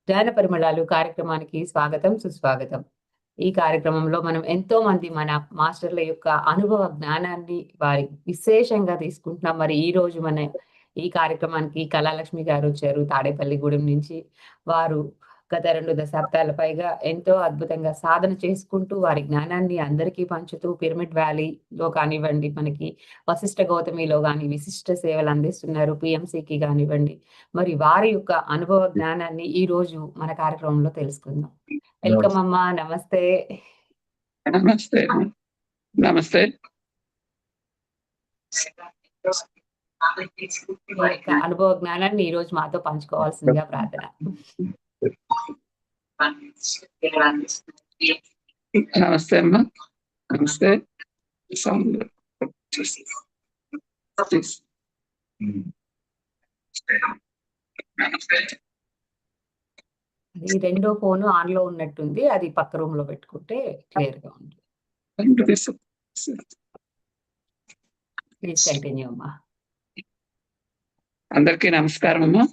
జ్ఞాన పరిమళాలు కార్యక్రమానికి స్వాగతం, సుస్వాగతం. ఈ కార్యక్రమంలో మనం ఎంతో మంది మన మాస్టర్ల యొక్క అనుభవ జ్ఞానాన్ని వారి విశేషంగా తీసుకుంటున్నాం. మరి ఈరోజు ఈ కార్యక్రమానికి కళాలక్ష్మి గారొచ్చారు తాడేపల్లిగూడెం నుంచి. వారు గత 2 దశాబ్దాల పైగా ఎంతో అద్భుతంగా సాధన చేసుకుంటూ వారి జ్ఞానాన్ని అందరికీ పంచుతూ పిరమిడ్ వ్యాలీలో కానివ్వండి, మనకి వశిష్ఠ గౌతమిలో గాని విశిష్ట సేవలు అందిస్తున్నారు. పీఎంసీకి గానివ్వండి. మరి వారి యొక్క అనుభవ జ్ఞానాన్ని ఈరోజు మన కార్యక్రమంలో తెలుసుకుందాం. వెల్కమ్ అమ్మా. నమస్తే. నమస్తే. నమస్తే. మీ యొక్క అనుభవ జ్ఞానాన్ని ఈరోజు మాతో పంచుకోవాల్సిందిగా ప్రార్థన. నమస్తే అమ్మా. నమస్తే. అది రెండో ఫోన్ ఆన్ లో ఉన్నట్టుంది. అది పక్క రూమ్ లో పెట్టుకుంటే క్లియర్ గా ఉంటుంది. ప్లీజ్ కంటిన్యూ అమ్మా. అందరికీ నమస్కారం అమ్మా.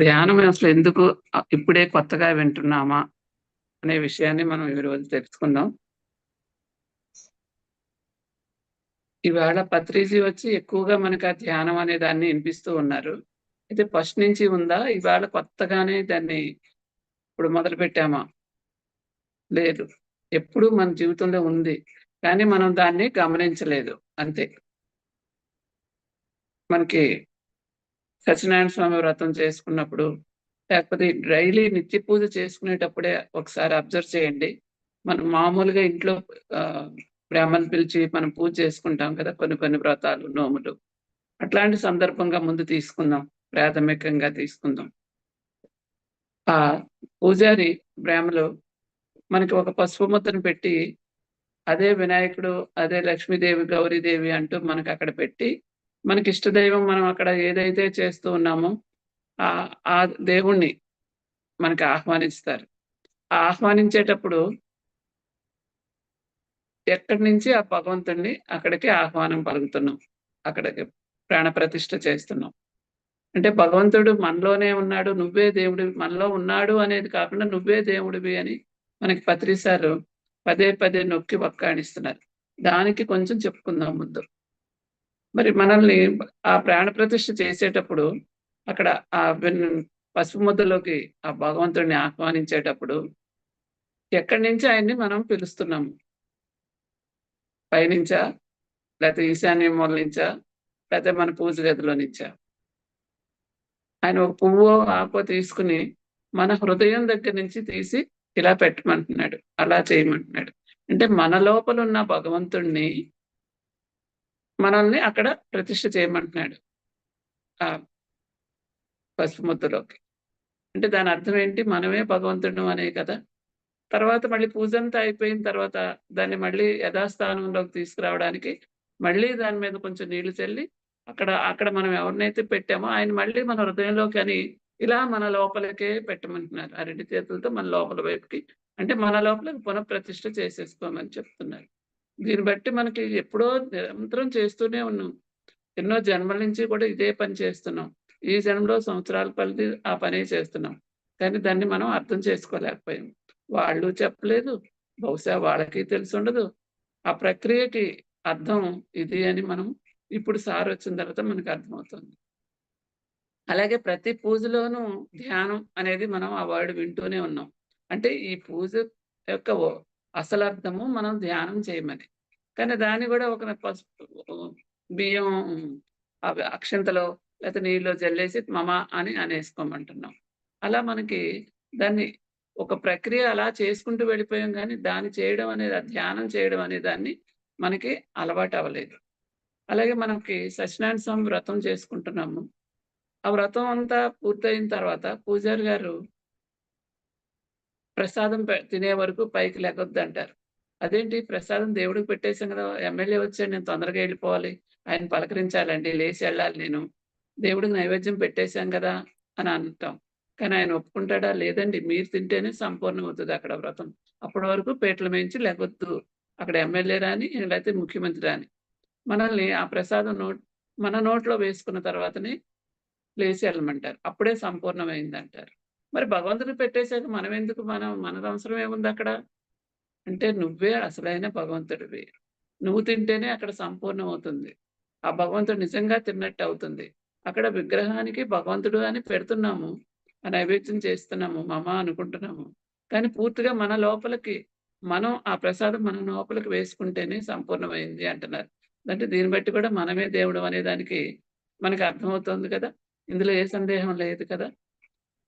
ధ్యానం అసలు ఎందుకు ఇప్పుడే కొత్తగా వింటున్నామా అనే విషయాన్ని మనం ఈరోజు తెలుసుకుందాం. ఈవేళ పత్రిజీ వచ్చి ఎక్కువగా మనకు ఆ ధ్యానం అనే దాన్ని వినిపిస్తూ ఉన్నారు. అయితే ఫస్ట్ నుంచి ఉందా, ఈవేళ కొత్తగానే దాన్ని ఇప్పుడు మొదలు పెట్టామా? లేదు, ఎప్పుడు మన జీవితంలో ఉంది, కానీ మనం దాన్ని గమనించలేదు అంతే. మనకి సత్యనారాయణ స్వామి వ్రతం చేసుకున్నప్పుడు, లేకపోతే డైలీ నిత్య పూజ చేసుకునేటప్పుడే ఒకసారి అబ్జర్వ్ చేయండి. మనం మామూలుగా ఇంట్లో బ్రాహ్మణ్ పిలిచి మనం పూజ చేసుకుంటాం కదా, కొన్ని వ్రతాలు, నోములు. అట్లాంటి సందర్భంగా ముందు తీసుకుందాం, ప్రాథమికంగా తీసుకుందాం. ఆ పూజారి బ్రాహ్మలు మనకి ఒక పసుపు ముద్దను పెట్టి, అదే వినాయకుడు, అదే లక్ష్మీదేవి, గౌరీదేవి అంటూ మనకు అక్కడ పెట్టి, మనకి ఇష్టదైవం మనం అక్కడ ఏదైతే చేస్తూ ఉన్నామో ఆ దేవుణ్ణి మనకి ఆహ్వానిస్తారు. ఆహ్వానించేటప్పుడు ఎక్కడి నుంచి ఆ భగవంతుడిని అక్కడికి ఆహ్వానం పలుకుతున్నాం, అక్కడికి ప్రాణప్రతిష్ఠ చేస్తున్నాం. అంటే భగవంతుడు మనలోనే ఉన్నాడు, నువ్వే దేవుడు మనలో ఉన్నాడు అనేది కాకుండా నువ్వే దేవుడివి అని మనకి పత్రిసారు పదే పదే నొక్కి వక్కాణిస్తున్నారు. దానికి కొంచెం చెప్పుకుందాం ముందు. మరి మనల్ని ఆ ప్రాణప్రతిష్ఠ చేసేటప్పుడు అక్కడ ఆ పసుపు ముద్దలోకి ఆ భగవంతుడిని ఆహ్వానించేటప్పుడు ఎక్కడి నుంచి ఆయన్ని మనం పిలుస్తున్నాము? పైనుంచా, లేకపోతే ఈశాన్య మూల నుంచా, లేకపోతే మన పూజ గదిలో నుంచా? ఆయన ఒక పువ్వు ఆకో తీసుకుని మన హృదయం దగ్గర నుంచి తీసి ఇలా పెట్టమంటున్నాడు, అలా చేయమంటున్నాడు. అంటే మన లోపల ఉన్న భగవంతుణ్ణి మనల్ని అక్కడ ప్రతిష్ఠ చేయమంటున్నాడు ఆ పసుపు ముద్దలోకి. అంటే దాని అర్థం ఏంటి? మనమే భగవంతుడు అనే కదా. తర్వాత మళ్ళీ పూజ అంతా అయిపోయిన తర్వాత దాన్ని మళ్ళీ యథాస్థానంలోకి తీసుకురావడానికి మళ్ళీ దాని మీద కొంచెం నీళ్లు చల్లి అక్కడ మనం ఎవరినైతే పెట్టామో ఆయన మళ్ళీ మన హృదయంలోకి అని ఇలా మన లోపలికే పెట్టమంటున్నారు. ఆ 2 చేతులతో మన లోపల వైపుకి, అంటే మన లోపలికి పునఃప్రతిష్ఠ చేసేసుకోమని చెప్తున్నారు. దీన్ని బట్టి మనకి ఎప్పుడో నిరంతరం చేస్తూనే ఉన్నాం. ఎన్నో జన్మల నుంచి కూడా ఇదే పని చేస్తున్నాం. ఈ జన్మలో సంవత్సరాల పరిధి ఆ పనే చేస్తున్నాం. కానీ దాన్ని మనం అర్థం చేసుకోలేకపోయాం. వాళ్ళు చెప్పలేదు, బహుశా వాళ్ళకి తెలుసుండదు. ఆ ప్రక్రియకి అర్థం ఇది అని మనం ఇప్పుడు సార్ వచ్చిన తర్వాత మనకు అర్థమవుతుంది. అలాగే ప్రతి పూజలోనూ ధ్యానం అనేది మనం ఆ వర్డ్ వింటూనే ఉన్నాం. అంటే ఈ పూజ యొక్క అసలు అర్థము మనం ధ్యానం చేయమని. కానీ దాన్ని కూడా ఒక బియ్యం అవి అక్షంతలో లేకపోతే నీళ్ళలో జల్లేసి మమ అని అనేసుకోమంటున్నాం. అలా మనకి దాన్ని ఒక ప్రక్రియ అలా చేసుకుంటూ వెళ్ళిపోయాం, కానీ దాన్ని చేయడం అనేది, ధ్యానం చేయడం అనే దాన్ని మనకి అలవాటు అవ్వలేదు. అలాగే మనకి సత్యనారాయణ స్వామి వ్రతం చేసుకుంటున్నాము. ఆ వ్రతం అంతా పూర్తయిన తర్వాత పూజారి గారు ప్రసాదం తినే వరకు పైకి లెగొద్దంటారు. అదేంటి, ప్రసాదం దేవుడికి పెట్టేసాం కదా, ఎమ్మెల్యే వచ్చాడు, నేను తొందరగా వెళ్ళిపోవాలి, ఆయన పలకరించాలండి, లేచి వెళ్ళాలి, నేను దేవుడికి నైవేద్యం పెట్టేశాం కదా అని అంటాం. కానీ ఆయన ఒప్పుకుంటాడా? లేదండి, మీరు తింటేనే సంపూర్ణం అవుతుంది అక్కడ వ్రతం, అప్పటి వరకు పేటల మేంచి లెగొద్దు అక్కడ ఎమ్మెల్యే రాని, లేకపోతే ముఖ్యమంత్రి రాని. మనల్ని ఆ ప్రసాదం మన నోట్లో వేసుకున్న తర్వాతనే లేచి ఎళ్ళమంటారు. అప్పుడే సంపూర్ణమైందంటారు. మరి భగవంతుడికి పెట్టేసాక మనది అవసరం ఏముందక్కడ? అంటే నువ్వే అసలైన భగవంతుడివి. నువ్వు తింటేనే అక్కడ సంపూర్ణమవుతుంది. ఆ భగవంతుడు నిజంగా తిన్నట్టు అవుతుంది. అక్కడ విగ్రహానికి భగవంతుడు అని పెడుతున్నాము. ఆ నైవేద్యం చేస్తున్నాము. మమ అనుకుంటున్నాము. కానీ పూర్తిగా మన లోపలికి మనం ఆ ప్రసాదం మన లోపలికి వేసుకుంటేనే సంపూర్ణమైంది అంటున్నారు. అంటే దీన్ని బట్టి కూడా మనమే దేవుడు అనే దానికి మనకు అర్థమవుతుంది కదా! ఇందులో ఏ సందేహం లేదు కదా!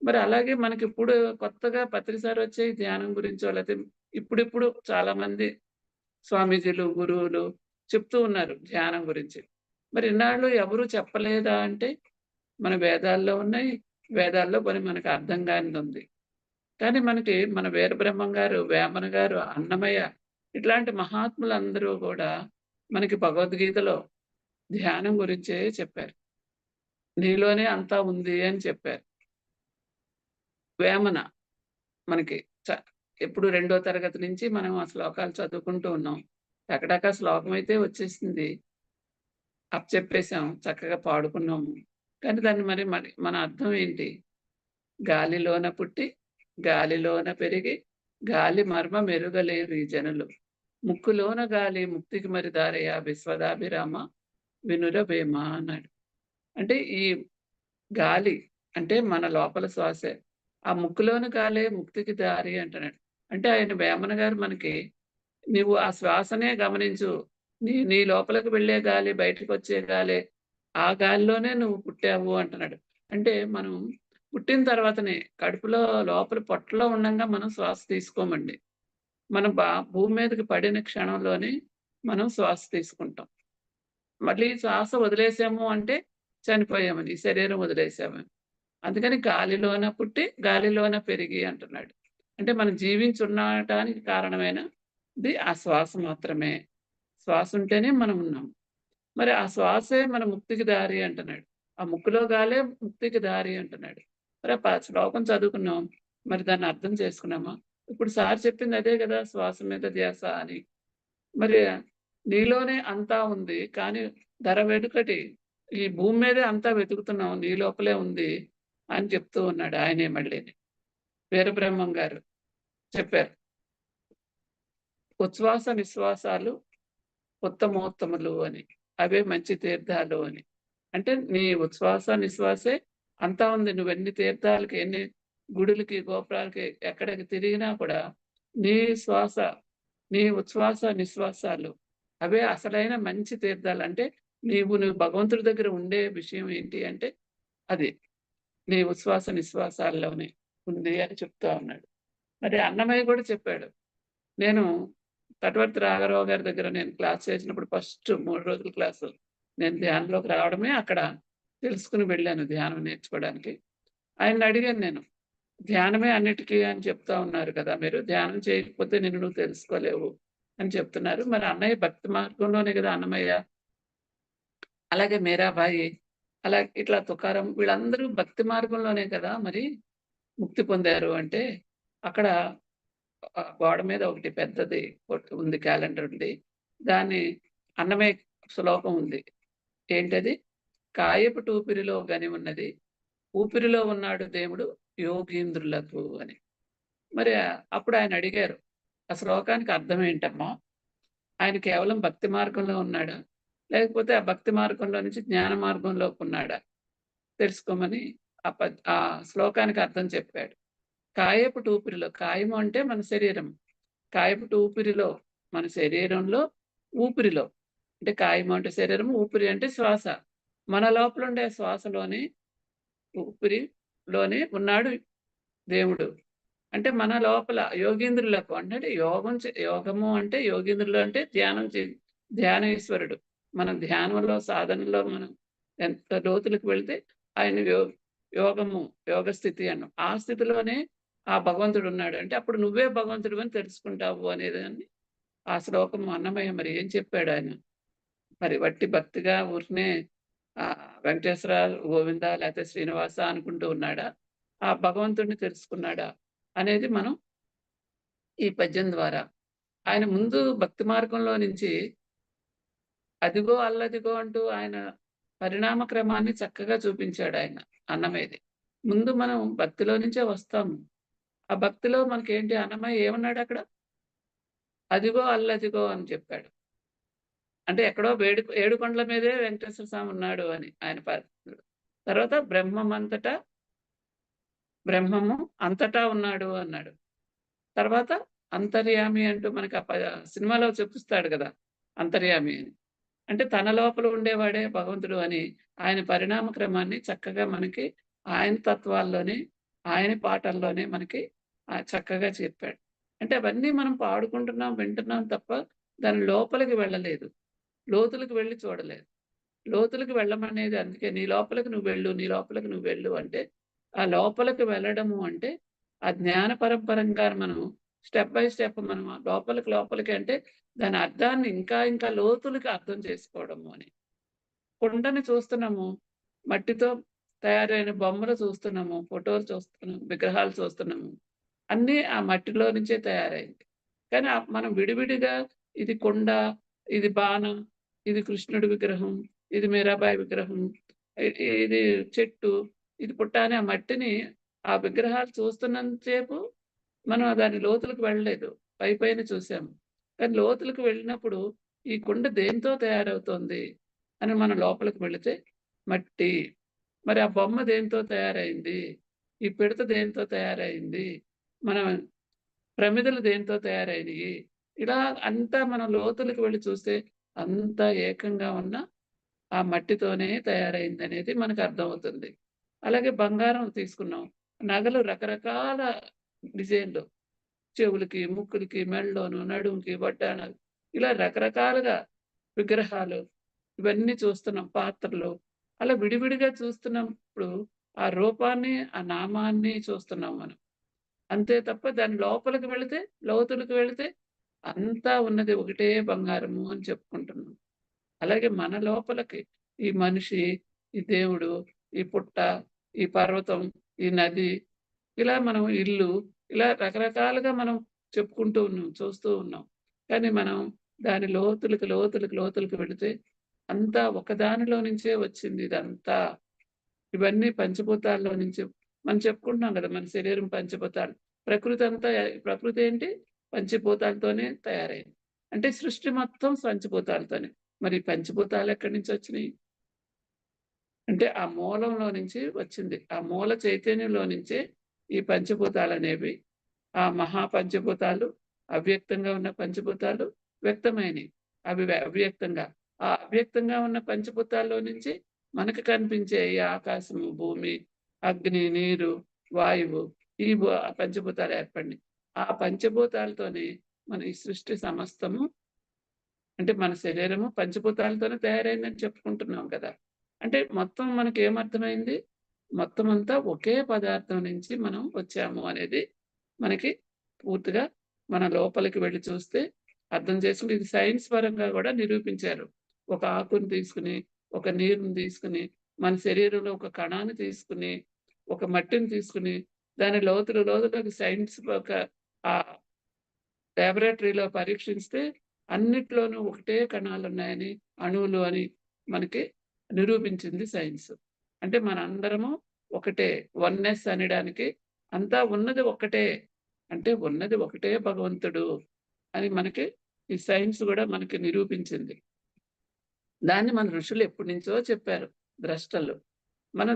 మరి అలాగే మనకిప్పుడు కొత్తగా పత్రిసారొచ్చాయి ధ్యానం గురించో లేతే ఇప్పుడిప్పుడు చాలామంది స్వామీజీలు, గురువులు చెప్తూ ఉన్నారు ధ్యానం గురించి. మరి ఇన్నాళ్ళు ఎవరు చెప్పలేదా అంటే, మన వేదాల్లో ఉన్నాయి. వేదాల్లో పోనీ మనకు అర్థం కానిదుంది. కానీ మనకి మన వీరబ్రహ్మం గారు, వేమన గారు, అన్నమయ్య ఇట్లాంటి మహాత్ములందరూ గూడా మనకి భగవద్గీతలో ధ్యానం గురించే చెప్పారు. నీలోనే అంతా ఉంది అని చెప్పారు. వేమన మనకి చ ఎప్పుడు రెండో తరగతి నుంచి మనం ఆ శ్లోకాలు చదువుకుంటూ ఉన్నాం. టకటక శ్లోకం అయితే వచ్చేసింది. అప్పచెప్పేసాం. చక్కగా పాడుకున్నాము. కానీ దాన్ని మరి మన అర్థం ఏంటి? గాలిలోన పుట్టి, గాలిలోన పెరిగి, గాలి మర్మ మెరుగలేరు ఈ జనులు. ముక్కులోన గాలి ముక్తికి మరి దారయ విశ్వదాభిరామ వినురవేమ అన్నాడు. అంటే ఈ గాలి అంటే మన లోపల శ్వాసే. ఆ ముక్కులోని గాలే ముక్తికి దారి అంటున్నాడు. అంటే ఆయన వేమన గారు మనకి నీవు ఆ శ్వాసనే గమనించు. నీ లోపలికి వెళ్ళే గాలి, బయటకొచ్చే గాలే. ఆ గాలిలోనే నువ్వు పుట్టావు అంటున్నాడు. అంటే మనం పుట్టిన తర్వాతనే కడుపులో లోపల పొట్టలో ఉండంగా మనం శ్వాస తీసుకోమండి. మనం భూమి మీదకి పడిన క్షణంలోనే మనం శ్వాస తీసుకుంటాం. మళ్ళీ శ్వాస వదిలేసాము అంటే చనిపోయామని. ఈ శరీరం వదిలేసామని. అందుకని గాలిలోన పుట్టి, గాలిలోన పెరిగి అంటున్నాడు. అంటే మనం జీవించుండటానికి కారణమైనది ఆ శ్వాస మాత్రమే. శ్వాస ఉంటేనే మనం ఉన్నాం. మరి ఆ శ్వాసే మన ముక్తికి దారి అంటున్నాడు. ఆ ముక్కులో గాలే ముక్తికి దారి అంటున్నాడు. మరి శ్లోకం చదువుకున్నాం. మరి దాన్ని అర్థం చేసుకున్నామా? ఇప్పుడు సార్ చెప్పింది అదే గదా! శ్వాస మీద ధ్యాస అని. మరి నీలోనే అంతా ఉంది. కానీ ధర వెనుకటి ఈ భూమి మీదే అంతా వెతుకుతున్నాం. నీ లోపలే ఉంది అని చెప్తూ ఉన్నాడు ఆయనే మళ్ళీని. వీరబ్రహ్మం గారు చెప్పారు. ఉచ్ఛ్వాస, నిశ్వాసాలు ఉత్తమోత్తములు అని. అవే మంచి తీర్థాలు అని. అంటే నీ ఉచ్ఛ్వాస, నిశ్వాసే అంతా ఉంది. నువ్వెన్ని తీర్థాలకి, ఎన్ని గుడులకి, గోపురాలకి ఎక్కడికి తిరిగినా కూడా నీ శ్వాస, నీ ఉచ్ఛ్వాస, నిశ్వాసాలు అవే అసలైన మంచి తీర్థాలు. అంటే నువ్వు భగవంతుడి దగ్గర ఉండే విషయం ఏంటి అంటే అది. నీ ఉచ్ఛ్వాస, నిశ్వాసాల్లోనే ఉంది అని చెప్తా ఉన్నాడు. మరి అన్నమయ్య కూడా చెప్పాడు. నేను తటవర్తి రాఘరావు గారి దగ్గర నేను క్లాస్ చేసినప్పుడు ఫస్ట్ 3 రోజుల క్లాసు. నేను ధ్యానంలోకి రావడమే అక్కడ తెలుసుకొని వెళ్ళాను ధ్యానం నేర్చుకోవడానికి. ఆయన్నడిగాను నేను. ధ్యానమే అన్నిటికీ అని చెప్తా ఉన్నారు కదా! మీరు. ధ్యానం చేయకపోతే నిన్ను నువ్వు తెలుసుకోలేవు అని చెప్తున్నారు. మరి అన్నయ్య భక్తి మార్గంలోనే కదా అన్నమయ్య. అలాగే మీరాబాయి, ఇట్లా తుకారం వీళ్ళందరూ భక్తి మార్గంలోనే కదా మరి ముక్తి పొందారు అంటే, అక్కడ గోడ మీద ఒకటి పెద్దది ఉంది క్యాలెండర్ ఉంది. దాన్ని అన్నమయ్య శ్లోకం ఉంది. ఏంటది? కాయపు టూపిరిలో గని ఉన్నది. ఊపిరిలో ఉన్నాడు దేవుడు యోగీంద్రులకు అని. మరి అప్పుడు ఆయన అడిగారు. ఆ శ్లోకానికి అర్థం ఏంటమ్మా? ఆయన కేవలం భక్తి మార్గంలో ఉన్నాడా? లేకపోతే ఆ భక్తి మార్గంలో నుంచి జ్ఞాన మార్గంలోకి ఉన్నాడా? తెలుసుకోమని ఆ శ్లోకానికి అర్థం చెప్పాడు. కాయపు టూపిరిలో కాయము అంటే మన శరీరం. కాయపు టూపిరిలో మన శరీరంలో ఊపిరిలో అంటే కాయము అంటే శరీరం, ఊపిరి అంటే శ్వాస. మన లోపల ఉండే శ్వాసలోని ఊపిరిలోనే ఉన్నాడు దేవుడు. అంటే మన లోపల యోగీంద్రులకు అంటే యోగము అంటే యోగీంద్రులు అంటే ధ్యానేశ్వరుడు. మనం ధ్యానంలో సాధనలో మనం ఎంత లోతులకు వెళ్తే ఆయన యోగ స్థితి అన్నాం. ఆ స్థితిలోనే ఆ భగవంతుడు ఉన్నాడు. అంటే అప్పుడు నువ్వే భగవంతుడు అని తెలుసుకుంటావు అనేదాన్ని ఆ శ్లోకం అన్నమయ్య మరి ఏం చెప్పాడు ఆయన. మరి వట్టి భక్తిగా ఊరికనే వెంకటేశ్వర, గోవింద లేకపోతే శ్రీనివాస అనుకుంటూ ఉన్నాడా? ఆ భగవంతుడిని తెలుసుకున్నాడా? అనేది మనం ఈ పద్యం ద్వారా ఆయన ముందు భక్తి మార్గంలో నుంచి అదిగో అల్లదిగో అంటూ ఆయన పరిణామ క్రమాన్ని చక్కగా చూపించాడు ఆయన అన్నమయ్యది. ముందు మనం భక్తిలో నుంచే వస్తాము. ఆ భక్తిలో మనకేంటి అన్నమయ్య ఏమన్నాడు అక్కడ? అదిగో అల్లదిగో అని చెప్పాడు. అంటే ఎక్కడో ఏడుకొండల మీదే వెంకటేశ్వర స్వామి ఉన్నాడు అని ఆయన పరిస్థితులు. తర్వాత బ్రహ్మము అంతటా ఉన్నాడు అన్నాడు. తర్వాత అంతర్యామి అంటూ మనకి సినిమాలో చూపిస్తాడు కదా! అంతర్యామి అని. అంటే తన లోపల ఉండేవాడే భగవంతుడు అని ఆయన పరిణామ క్రమాన్ని చక్కగా మనకి ఆయన తత్వాల్లోనే, ఆయన పాటల్లోనే మనకి చక్కగా చెప్పాడు. అంటే అవన్నీ మనం పాడుకుంటున్నాం, వింటున్నాం తప్ప దాని లోపలికి వెళ్ళలేదు. లోతులకు వెళ్లి చూడలేదు. లోతులకు వెళ్ళమనేది అందుకే నీ లోపలికి నువ్వు వెళ్ళు, నీ లోపలికి నువ్వు వెళ్ళు అంటే, ఆ లోపలికి వెళ్ళడము అంటే, ఆ జ్ఞాన పరంపరంగా మనం స్టెప్ బై స్టెప్ మనం లోపలికి అంటే దాని అర్థాన్ని ఇంకా ఇంకా లోతులకి అర్థం చేసుకోవడము అని. కుండని చూస్తున్నాము. మట్టితో తయారైన బొమ్మలు చూస్తున్నాము. ఫోటోలు చూస్తున్నాము. విగ్రహాలు చూస్తున్నాము. అన్నీ ఆ మట్టిలో నుంచే తయారైంది. కానీ మనం విడివిడిగా ఇది కుండ, ఇది బాణం, ఇది కృష్ణుడి విగ్రహం, ఇది మీరాబాయి విగ్రహం, ఇది చెట్టు, ఇది పుట్ట అని ఆ మట్టిని, ఆ విగ్రహాలు చూస్తున్నంత సేపు మనం దాని లోతులకు వెళ్ళలేదు. పైపైన చూసాము. కానీ లోతులకు వెళ్ళినప్పుడు ఈ కుండ దేనితో తయారవుతోంది అని మనం లోపలికి వెళితే మట్టి. మరి ఆ బొమ్మ దేనితో తయారైంది? ఈ పిడత దేనితో తయారైంది? మన ప్రమిదలు దేనితో తయారైనయి? ఇలా అంతా మనం లోతులకు వెళ్లి చూస్తే అంతా ఏకంగా ఉన్న ఆ మట్టితోనే తయారైందనేది మనకు అర్థమవుతుంది. అలాగే బంగారం తీసుకున్నాం. నగలు రకరకాల డిజైన్‌లు. చెవులకి, ముక్కులకి, మెడలోను, నడుముకి, వడ్డాణాలు ఇలా రకరకాలుగా విగ్రహాలు ఇవన్నీ చూస్తున్నాం. పాత్రలు అలా విడివిడిగా చూస్తున్నప్పుడు ఆ రూపాన్ని, ఆ నామాన్ని చూస్తున్నాం మనం. అంతే తప్ప దాని లోపలికి వెళితే, లోతులకు వెళితే అంతా ఉన్నది ఒకటే బంగారము అని చెప్పుకుంటున్నాం. అలాగే మన లోపలికి ఈ మనిషి, ఈ దేవుడు, ఈ పుట్ట, ఈ పర్వతం, ఈ నది ఇలా మనం ఇల్లు ఇలా రకరకాలుగా మనం చెప్పుకుంటూ ఉన్నాం, చూస్తూ ఉన్నాం. కానీ మనం దాని లోతులకు వెళితే అంతా ఒకదానిలో నుంచే వచ్చింది ఇదంతా. ఇవన్నీ పంచభూతాల్లో నుంచి మనం చెప్పుకుంటున్నాం కదా! మన శరీరం పంచభూతాలు. ప్రకృతి ఏంటి? పంచభూతాలతోనే తయారైంది. అంటే సృష్టి మొత్తం పంచభూతాలతోనే. మరి ఈ పంచభూతాలు ఎక్కడి నుంచి వచ్చినియి? అంటే ఆ మూలంలో నుంచి వచ్చింది. ఆ మూల చైతన్యంలో నుంచే ఈ పంచభూతాలనేవి, ఆ మహా పంచభూతాలు, అవ్యక్తంగా ఉన్న పంచభూతాలు వ్యక్తమైనయి. అవి అవ్యక్తంగా. ఆ అవ్యక్తంగా ఉన్న పంచభూతాల్లో నుంచి మనకు కనిపించే ఈ ఆకాశము, భూమి, అగ్ని, నీరు, వాయువు ఈ పంచభూతాలు ఏర్పడినయి. ఆ పంచభూతాలతోనే మన ఈ సృష్టి సమస్తము అంటే మన శరీరము పంచభూతాలతోనే తయారైందని చెప్పుకుంటున్నాం కదా! అంటే మొత్తం మనకేమర్థమైంది? మొత్తం అంతా ఒకే పదార్థం నుంచి మనం వచ్చాము అనేది మనకి పూర్తిగా మన లోపలికి వెళ్లి చూస్తే అర్థం చేసుకుంటే ఇది సైన్స్ పరంగా గూడా నిరూపించారు. ఒక ఆకుని తీసుకొని, ఒక నీరుని తీసుకొని, మన శరీరంలో ఒక కణాన్ని తీసుకొని, ఒక మట్టిని తీసుకొని, దాని లోతులోకి సైన్స్ ఒక ఆహ్, లాబొరేటరీలో పరీక్షిస్తే అన్నిట్లోనూ ఒకటే కణాలున్నాయని, అణువులు అని మనకి నిరూపించింది సైన్స్. అంటే మనందరము ఒకటే. వన్నెస్ అనడానికి అంతా ఉన్నది ఒక్కటే. అంటే ఉన్నది ఒకటే భగవంతుడు అని మనకి ఈ సైన్స్ గూడా మనకి నిరూపించింది. దాన్ని మన ఋషులు ఎప్పటినుంచో చెప్పారు ద్రష్టలు.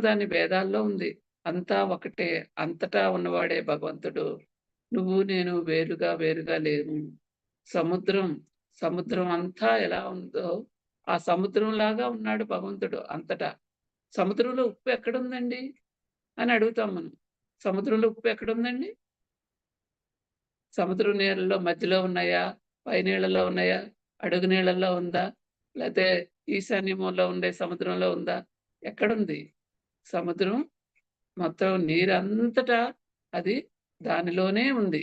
దాన్ని వేదాల్లో ఉంది. అంతా ఒకటే. అంతటా ఉన్నవాడే భగవంతుడు. నువ్వు నేను వేరుగా లేము. సముద్రం, సముద్రం అంతా ఎలా ఉందో, ఆ సముద్రంలాగా ఉన్నాడు భగవంతుడు అంతటా. సముద్రంలో ఉప్పు ఎక్కడుందండి? అని అడుగుతాం మనం. సముద్రంలో ఉప్పు ఎక్కడుందండి? సముద్రం నీళ్ళలో మధ్యలో ఉన్నాయా? పై నీళ్ళలో ఉన్నాయా? అడుగు నీళ్ళల్లో ఉందా? లేతే ఈశాన్య మూలలో ఉండే సముద్రంలో ఉందా? ఎక్కడుంది? సముద్రం మొత్తం నీరంతటా అది దానిలోనే ఉంది.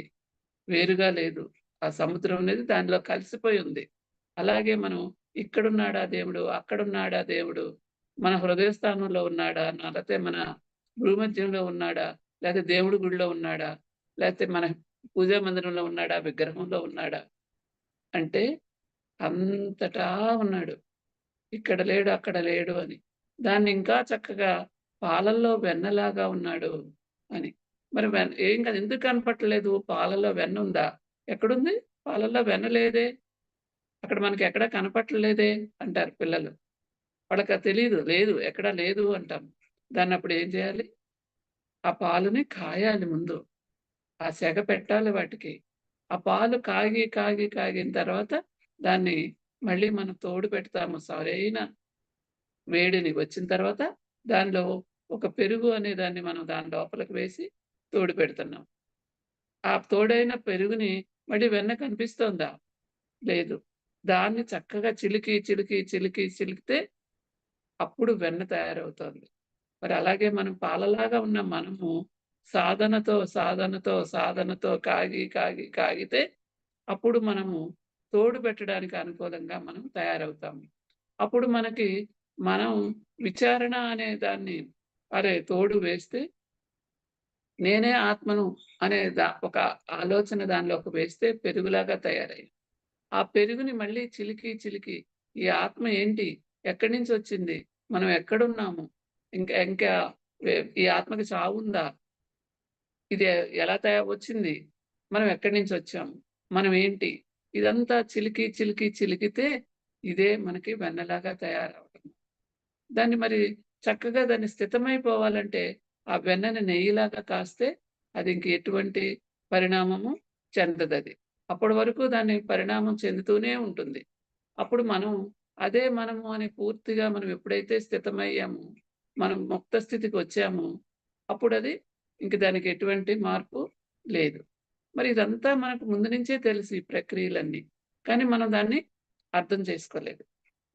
వేరుగా లేదు. ఆ సముద్రం అనేది దానిలో కలిసిపోయి ఉంది. అలాగే మనం ఇక్కడున్నాడా దేవుడు? అక్కడున్నాడా దేవుడు? మన హృదయ స్థానంలో ఉన్నాడా? లేతే మన భూమధ్యంలో ఉన్నాడా? లేతే దేవుడి గుడిలో ఉన్నాడా? లేతే మన పూజా మందిరంలో ఉన్నాడా? విగ్రహంలో ఉన్నాడా? అంటే అంతటా ఉన్నాడు. ఇక్కడ లేడు, అక్కడ లేడు అని. దాన్ని ఇంకా చక్కగా పాలల్లో వెన్నలాగా ఉన్నాడు అని. మరి ఏం కాదు, ఎందుకు కనపడట్లేదు? పాలల్లో వెన్నుందా? ఎక్కడుంది? పాలల్లో వెన్న లేదే. అక్కడ మనకెక్కడ కనపడట్లేదే అంటారు పిల్లలు. వాళ్ళకది తెలీదు. లేదు, ఎక్కడా లేదు అంటాం. దాన్నప్పుడు ఏం చేయాలి? ఆ పాలుని కాయాలి ముందు. ఆ సెగ పెట్టాలి వాటికి. ఆ పాలు కాగి, కాగి, కాగిన తర్వాత దాన్ని మళ్ళీ మనం తోడు పెడతాము. సరైన వేడిని వచ్చిన తర్వాత దానిలో ఒక పెరుగు అనే దాన్ని మనం దాని లోపలికి వేసి తోడు పెడుతున్నాం. ఆ తోడైన పెరుగుని మళ్ళీ వెన్న కనిపిస్తోందా? లేదు. దాన్ని చక్కగా చిలికి, చిలికి, చిలికి, చిలికితే అప్పుడు వెన్న తయారవుతోంది. మరి అలాగే మనం పాలలాగా ఉన్న మనము సాధనతో, సాధనతో, సాధనతో కాగి, కాగి, కాగితే అప్పుడు మనము తోడు పెట్టడానికి అనుకూలంగా మనం తయారవుతాము. అప్పుడు మనకి మనం విచారణ అనే దాన్ని తోడు వేస్తే నేనే ఆత్మను అనే ఒక ఆలోచన దానిలోకి వేస్తే పెరుగులాగా తయారయ్యింది. ఆ పెరుగుని మళ్ళీ చిలికి, చిలికి ఈ ఆత్మ ఏంటి? ఎక్కడి నుంచొచ్చింది? మనం ఎక్కడున్నాము? ఇంకా ఈ ఆత్మకి చావుందా? ఇది ఎలా వచ్చింది? మనం ఎక్కడి నుంచొచ్చాము? మనం ఏంటి? ఇదంతా చిలికి, చిలికి, చిలికితే ఇదే మనకి వెన్నలాగా తయారవ్వడం. దాన్ని మరి చక్కగా దాన్ని స్థితమైపోవాలంటే ఆ వెన్నని నెయ్యిలాగా కాస్తే అది ఇంక ఎటువంటి పరిణామము చెందదది. అప్పటి వరకు దాన్ని పరిణామం చెందుతూనే ఉంటుంది. అప్పుడు మనం అదే మనము అని పూర్తిగా మనం ఎప్పుడైతే స్థితమయ్యామో, మనం ముక్త స్థితికి వచ్చామో, అప్పుడది ఇంక దానికి ఎటువంటి మార్పు లేదు. మరి ఇదంతా మనకు ముందు నుంచే తెలుసు ఈ ప్రక్రియలన్నీ. కానీ మనం దాన్ని అర్థం చేసుకోలేదు.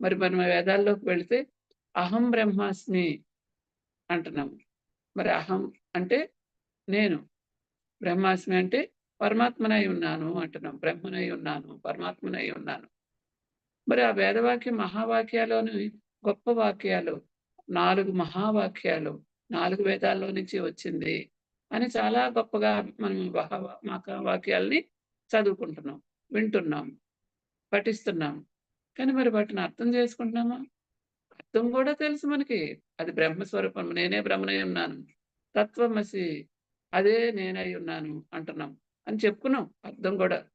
మరి మనం వేదాల్లోకి వెళితే అహం బ్రహ్మాస్మి అంటున్నాము. మరి అహం అంటే నేను. బ్రహ్మాస్మి అంటే పరమాత్మనై ఉన్నాను అంటున్నాం. బ్రహ్మనై ఉన్నాను, పరమాత్మనై ఉన్నాను. మరి ఆ వేదవాక్యం మహావాక్యాలోని గొప్ప వాక్యాలు 4 మహావాక్యాలు 4 వేదాల్లో నుంచి వచ్చింది అని చాలా గొప్పగా మనం మహావాక్యాల్ని చదువుకుంటున్నాం, వింటున్నాం, పఠిస్తున్నాం. కానీ మరి వాటిని అర్థం చేసుకుంటున్నామా? అర్థం కూడా తెలుసు మనకి. అది బ్రహ్మస్వరూపం. నేనే బ్రహ్మనై ఉన్నాను. తత్వమసి అదే నేనై ఉన్నాను అంటున్నాం. అని చెప్పుకున్నాం అర్థం గూడా.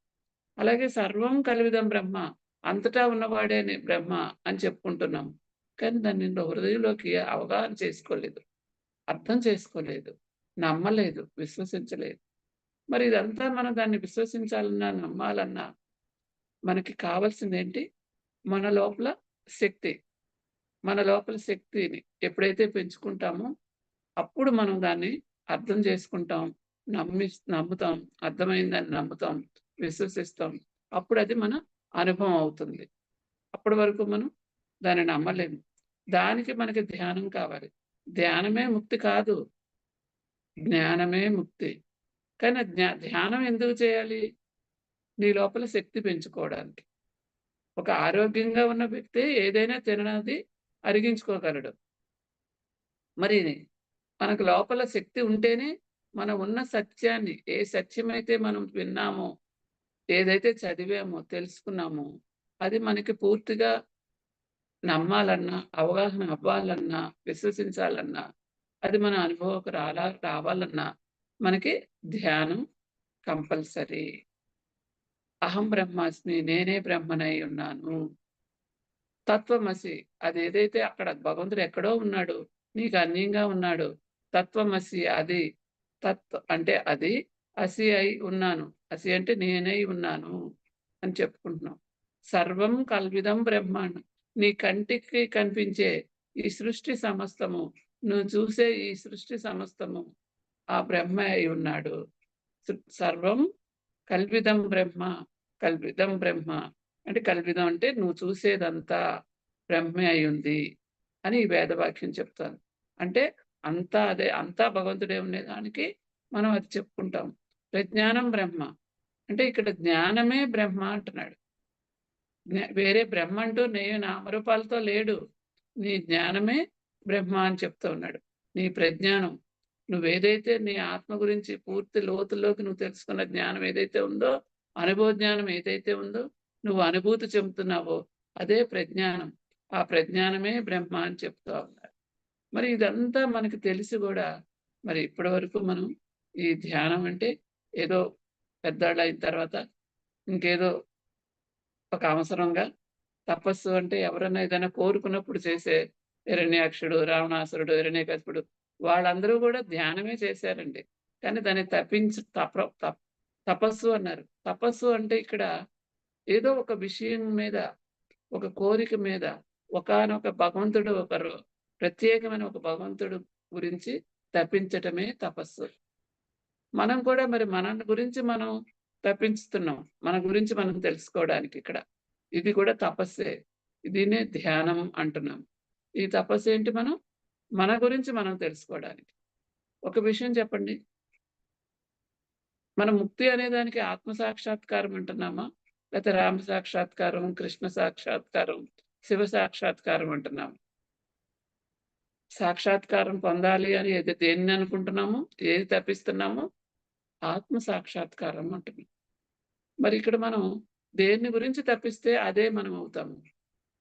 అలాగే సర్వం కలివిదం బ్రహ్మ. అంతటా ఉన్నవాడే బ్రహ్మ అని చెప్పుకుంటున్నాం. కానీ దాన్ని హృదయంలోకి అవగాహన చేసుకోలేదు. అర్థం చేసుకోలేదు. నమ్మలేదు. విశ్వసించలేదు. మరి ఇదంతా మనం దాన్ని విశ్వసించాలన్నా, నమ్మాలన్నా మనకి కావాల్సిందేంటి? మన లోపల శక్తి. మన లోపల శక్తిని ఎప్పుడైతే పెంచుకుంటామో, అప్పుడు మనం దాన్ని అర్థం చేసుకుంటాం. నమ్ముతాం. అర్థమైందని నమ్ముతాం. విశ్వసిస్తాం. అప్పుడది మన అనుభవం అవుతుంది. అప్పటి వరకు మనం దాన్ని నమ్మలేము. దానికి మనకి ధ్యానం కావాలి. ధ్యానమే ముక్తి కాదు. జ్ఞానమే ముక్తి. కానీ ధ్యానం ఎందుకు చేయాలి? నీ లోపల శక్తి పెంచుకోవడానికి. ఒక ఆరోగ్యంగా ఉన్న వ్యక్తి ఏదైనా తినది అరిగించుకోగలడు. మరి మనకు లోపల శక్తి ఉంటేనే మనం ఉన్న సత్యాన్ని, ఏ సత్యమైతే మనం విన్నామో, ఏదైతే చదివామో, తెలుసుకున్నామో, అది మనకి పూర్తిగా నమ్మాలన్నా, అవగాహన అవ్వాలన్నా, విశ్వసించాలన్నా, అది మన అనుభవంకి రావాలన్నా మనకి ధ్యానం కంపల్సరీ. అహం బ్రహ్మాస్మి, నేనే బ్రహ్మనై ఉన్నాను. తత్వమసి అదేదైతే అక్కడ భగవంతుడు ఎక్కడో ఉన్నాడు, నీకు అన్యంగా ఉన్నాడు. తత్వమసి అది. అంటే అది, అసి అయి ఉన్నాను. అసి అంటే నేనై ఉన్నాను అని చెప్పుకుంటున్నాం. సర్వం కల్విదం బ్రహ్మాండం. నీ కంటికి కనిపించే ఈ సృష్టి సమస్తము, నువ్వు చూసే ఈ సృష్టి సమస్తము ఆ బ్రహ్మ అయి ఉన్నాడు. సర్వం కల్విదం బ్రహ్మ. కల్విదం బ్రహ్మ అంటే కల్విదం అంటే నువ్వు చూసేదంతా బ్రహ్మే అయ్యుంది అని ఈ వేదవాక్యం చెప్తాను. అంటే అంతా అదే, అంతా భగవంతుడే ఉండేదానికి మనం అది చెప్పుకుంటాం. ప్రజ్ఞానం బ్రహ్మ. అంటే ఇక్కడ జ్ఞానమే బ్రహ్మ అంటున్నాడు. వేరే బ్రహ్మ అంటూ నామరూపాలతో లేడు. నీ జ్ఞానమే బ్రహ్మ అని చెప్తూ ఉన్నాడు. నీ ప్రజ్ఞానం. నువ్వేదైతే నీ ఆత్మ గురించి పూర్తి లోతుల్లోకి నువ్వు తెలుసుకున్న జ్ఞానం ఏదైతే ఉందో, అనుభవ జ్ఞానం ఏదైతే ఉందో, నువ్వు అనుభూతి చెందుతున్నావో అదే ప్రజ్ఞానం. ఆ ప్రజ్ఞానమే బ్రహ్మ అని చెప్తా ఉన్నారు. మరి ఇదంతా మనకు తెలిసి కూడా మరి ఇప్పటి వరకు మనం ఈ ధ్యానం అంటే ఏదో పెద్దవాళ్ళు అయిన తర్వాత ఇంకేదో ఒక అవసరంగా, తపస్సు అంటే ఎవరన్నా ఏదైనా కోరుకున్నప్పుడు చేసే హిరణ్యాక్షుడు, రావణాసురుడు, హిరణ్యకశిపుడు వాళ్ళందరూ కూడా ధ్యానమే చేశారండి. కానీ దాన్ని తపస్సు అన్నారు. తపస్సు అంటే ఇక్కడ ఏదో ఒక విషయం మీద, ఒక కోరిక మీద, ఒకానొక భగవంతుడు ప్రత్యేకమైన ఒక భగవంతుడు గురించి తపించటమే తపస్సు. మనం కూడా మరి మన గురించి మనం తప్పించుతున్నాం. మన గురించి మనం తెలుసుకోవడానికి ఇక్కడ. ఇది కూడా తపస్సే. దీన్నే ధ్యానం అంటున్నాం. ఈ తపస్సేంటి మన గురించి మనం తెలుసుకోవడానికి. ఒక విషయం చెప్పండి. మన ముక్తి అనే దానికి ఆత్మ సాక్షాత్కారం అంటున్నామా? లేతే రామ సాక్షాత్కారం, కృష్ణ సాక్షాత్కారం, శివ సాక్షాత్కారం అంటున్నామా? సాక్షాత్కారం పొందాలి అని దేన్ని అనుకుంటున్నామో, ఏది తప్పిస్తున్నామో ఆత్మ సాక్షాత్కారం అంటున్నాం. మరి ఇక్కడ మనం దేన్ని గురించి తప్పిస్తే అదే మనం అవుతాము.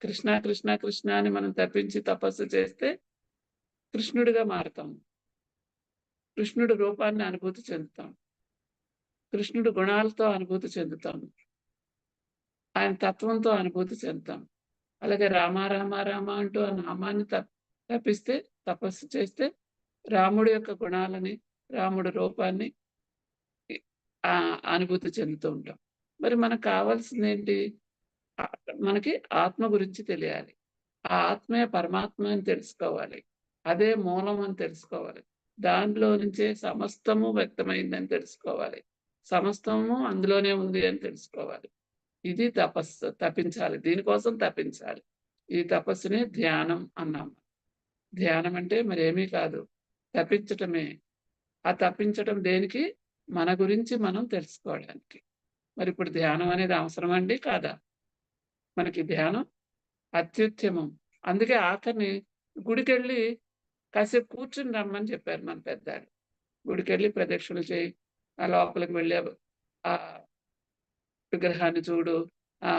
కృష్ణ, కృష్ణ, కృష్ణ అని మనం తప్పించి తపస్సు చేస్తే కృష్ణుడిగా మారతాము. కృష్ణుడి రూపాన్ని అనుభూతి చెందుతాం. కృష్ణుడి గుణాలతో అనుభూతి చెందుతాము. ఆయన తత్వంతో అనుభూతి చెందుతాం. అలాగే రామ రామ రామ అంటూ ఆ నామాన్ని తప్పిస్తే, తపస్సు చేస్తే రాముడి యొక్క గుణాలని, రాముడి రూపాన్ని అనుభూతి చెందుతూ ఉంటాం. మరి మనకు కావాల్సిందేంటి? మనకి ఆత్మ గురించి తెలియాలి. ఆ ఆత్మే పరమాత్మ అని తెలుసుకోవాలి. అదే మూలం అని తెలుసుకోవాలి. దానిలో నుంచే సమస్తము వ్యక్తమైందని తెలుసుకోవాలి. సమస్తము అందులోనే ఉంది అని తెలుసుకోవాలి. ఇది తపస్సు. తపించాలి. దీనికోసం తపించాలి. ఈ తపస్సునే ధ్యానం అన్నాము. ధ్యానం అంటే మరేమీ కాదు, తపించటమే. ఆ తప్పించటం దేనికి? మన గురించి మనం తెలుసుకోవడానికి. మరి ఇప్పుడు ధ్యానం అనేది అవసరమండి కాదా? మనకి ధ్యానం అత్యుత్తమం. అందుకే ఆఖరిని గుడికెళ్ళి కాసేపు కూర్చుని రమ్మని చెప్పారు మన పెద్దాడు. గుడికెళ్ళి ప్రదక్షిణలు చేయి, ఆ లోపలికి వెళ్ళే ఆ విగ్రహాన్ని చూడు, ఆ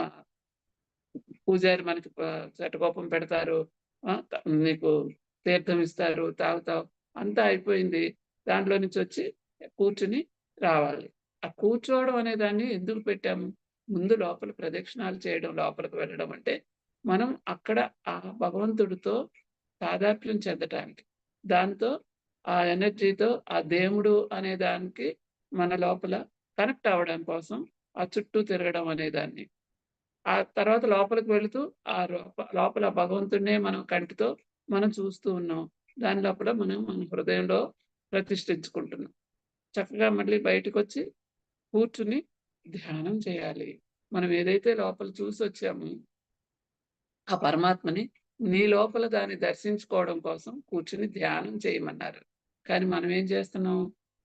పూజారి మనకి శటకోపం పెడతారు, నీకు తీర్థం ఇస్తారు, తాగుతావు, అంతా అయిపోయింది. దాంట్లో నుంచి వచ్చి కూర్చుని రావాలి. ఆ కూర్చోవడం అనే దాన్ని ఎందుకు పెట్టాము? ముందు లోపల ప్రదక్షిణాలు చేయడం, లోపలికి వెళ్ళడం అంటే మనం అక్కడ ఆ భగవంతుడితో తాదాత్మ్యం చెందటానికి, దాంతో ఆ ఎనర్జీతో ఆ దేవుడు అనే దానికి మన లోపల కనెక్ట్ అవ్వడం కోసం ఆ చుట్టూ తిరగడం అనే దాన్ని. ఆ తర్వాత లోపలికి వెళుతూ ఆ లోపల భగవంతుడినే మనం కంటితో మనం చూస్తూ ఉన్నాం. దాని లోపల మనం మన హృదయంలో ప్రతిష్ఠించుకుంటున్నాం. చక్కగా మళ్ళీ బయటకొచ్చి కూర్చుని ధ్యానం చేయాలి. మనం ఏదైతే లోపల చూసొచ్చామో ఆ పరమాత్మని నీ లోపల దాన్ని దర్శించుకోవడం కోసం కూర్చుని ధ్యానం చేయమన్నారు. కానీ మనం ఏం చేస్తున్నాం?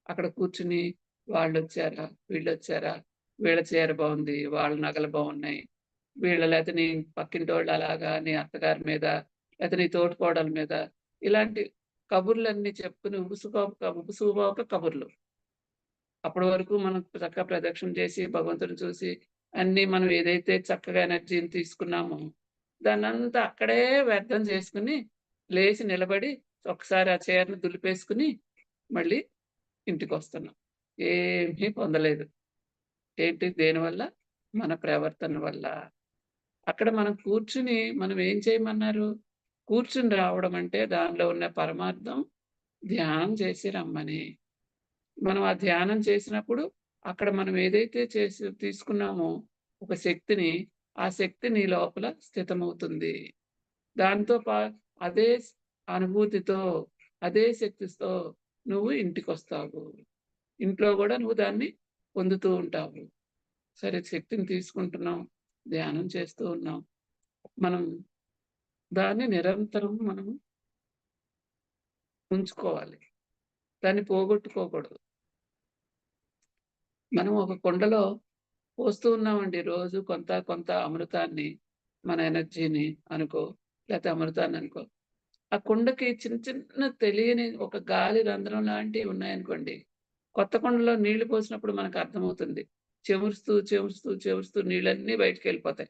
అక్కడ కూర్చుని వాళ్ళొచ్చారా, వీళ్ళొచ్చారా, వీళ్ళ చీర బాగుంది, వాళ్ళ నగలు బాగున్నాయి, లేతే నీ పక్కింటోళ్ళు అలాగా, నీ అత్తగారి మీద, లేతే నీ తోటికోడల మీద, ఇలాంటి కబుర్లన్నీ చెప్పుకుని ఉబుసుబాక కబుర్లు. అప్పటి వరకు మనం చక్కగా ప్రదక్షిణ చేసి భగవంతుడిని చూసి అన్నీ మనం ఏదైతే చక్కగా ఎనర్జీని తీసుకున్నామో దాన్నంతా అక్కడే వ్యర్థం చేసుకుని లేచి నిలబడి ఒకసారి ఆ చీరను దులిపేసుకుని మళ్ళీ ఇంటికొస్తున్నాం. ఏమీ పొందలేదు. ఏంటి? దేనివల్ల? మన ప్రవర్తన వల్ల. అక్కడ మనం కూర్చుని మనం ఏం చేయమన్నారు? కూర్చుని రావడం అంటే దానిలో ఉన్న పరమార్థం ధ్యానం చేసి రమ్మని. మనం ఆ ధ్యానం చేసినప్పుడు అక్కడ మనం ఏదైతే తీసుకున్నామో ఒక శక్తిని, ఆ శక్తి నీ లోపల స్థితమవుతుంది. దాంతో అదే అనుభూతితో, అదే శక్తితో నువ్వు ఇంటికొస్తావు. ఇంట్లో కూడా నువ్వు దాన్ని పొందుతూ ఉంటావు. సరే, శక్తిని తీసుకుంటున్నాం, ధ్యానం చేస్తూ ఉన్నాం. మనం దాన్ని నిరంతరం మనం ఉంచుకోవాలి. దాన్ని పోగొట్టుకోకూడదు. మనం ఒక కుండలో పోస్తూ ఉన్నామండి రోజు కొంత కొంత అమృతాన్ని, మన ఎనర్జీని అనుకో, లేకపోతే అమృతాన్ని అనుకో. ఆ కుండకి చిన్న చిన్న తెలియని ఒక గాలి రంధ్రం లాంటివి ఉన్నాయనుకోండి, కొత్త కుండలో నీళ్లు పోసినప్పుడు మనకు అర్థమవుతుంది. చెమురుస్తూ, చెమురుస్తూ, చెమురుస్తూ నీళ్ళన్నీ బయటికెళ్ళిపోతాయి.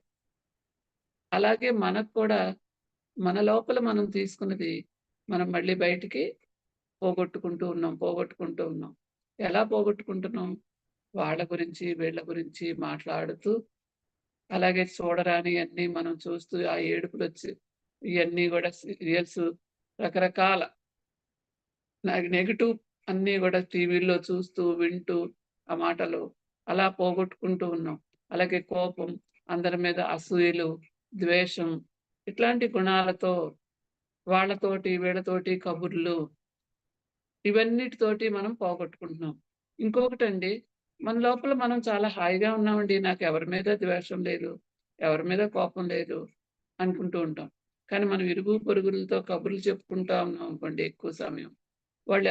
అలాగే మనకు కూడా మన లోపల మనం తీసుకున్నది మనం మళ్ళీ బయటికి పోగొట్టుకుంటూ ఉన్నాం, పోగొట్టుకుంటూ ఉన్నాం. ఎలా పోగొట్టుకుంటున్నాం? వాళ్ళ గురించి, వీళ్ళ గురించి మాట్లాడుతూ, అలాగే చూడరానియన్నీ మనం చూస్తూ, ఆ ఏడుపులొచ్చి ఇయన్నీ గూడా సీరియల్స్ రకరకాల నెగెటివ్ అన్నీ గూడా టీవీల్లో చూస్తూ, వింటూ ఆ మాటలు అలా పోగొట్టుకుంటూ ఉన్నాం. అలాగే కోపం, అందరి మీద అసూయలు, ద్వేషం ఇట్లాంటి గుణాలతో వాళ్ళతోటి, వీళ్ళతోటి కబుర్లు ఇవన్నిటితోటి మనం పోగొట్టుకుంటున్నాం. ఇంకొకటండి, మన లోపల మనం చాలా హాయిగా ఉన్నామండి. నాకెవరి మీద ద్వేషం లేదు, ఎవరి మీద కోపం లేదు అనుకుంటూ ఉంటాం. కానీ మనం ఇరుగు పొరుగులతో కబుర్లు చెప్పుకుంటా ఉన్నాం అనుకోండి ఎక్కువ సమయం. వాళ్ళు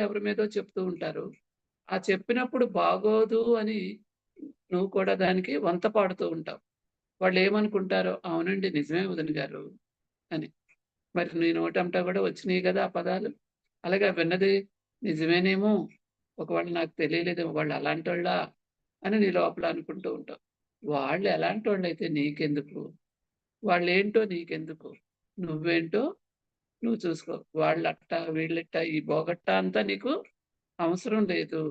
ఎవరి మీదో చెప్తూ ఉంటారు. ఆ చెప్పినప్పుడు బాగోదు అని నువ్వు కూడా దానికి వంత పాడుతూ ఉంటావు. వాళ్ళేమనుకుంటారో, అవునండి నిజమే వదిన గారు అని. మరి నీ నోటంటా గూడా వచ్చినియి గదా ఆ పదాలు. అలాగే విన్నది నిజమేనేమో! ఒకవేళ నాకు తెలియలేదేమో వాళ్ళు అలాంటోళ్ళా అని నీ లోపల అనుకుంటూ ఉంటావు. వాళ్ళు ఎలాంటోళ్ళైతే నీకెందుకు? వాళ్ళేంటో నీకెందుకు? నువ్వేంటో నువ్వు చూసుకో. వాళ్ళట్ట, వీళ్ళిట్ట, ఈ బోగట్టా అంతా నీకు అవసరం లేదు.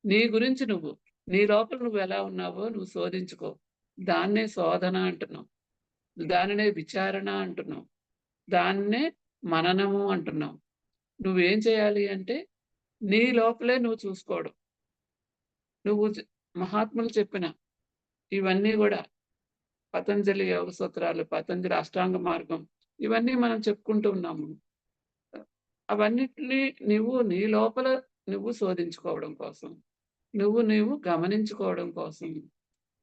నీ గురించి నువ్వు, నీ లోపల నువ్వెలా ఉన్నావో నువ్వు శోధించుకో. దాన్నే శోధన అంటున్నాం. దానినే విచారణ అంటున్నాం. దాన్నే మననము అంటున్నాం. నువ్వేం చేయాలి అంటే, నీ లోపలే నువ్వు చూసుకోవడం. నువ్వు మహాత్ములు చెప్పిన ఇవన్నీ గూడా పతంజలి యోగ సూత్రాలు, పతంజలి అష్టాంగ మార్గం ఇవన్నీ మనం చెప్పుకుంటూ ఉన్నాము. అవన్నిటిని నువ్వు నీ లోపల నువ్వు శోధించుకోవడం కోసం. నువ్వు గమనించుకోవడం కోసం.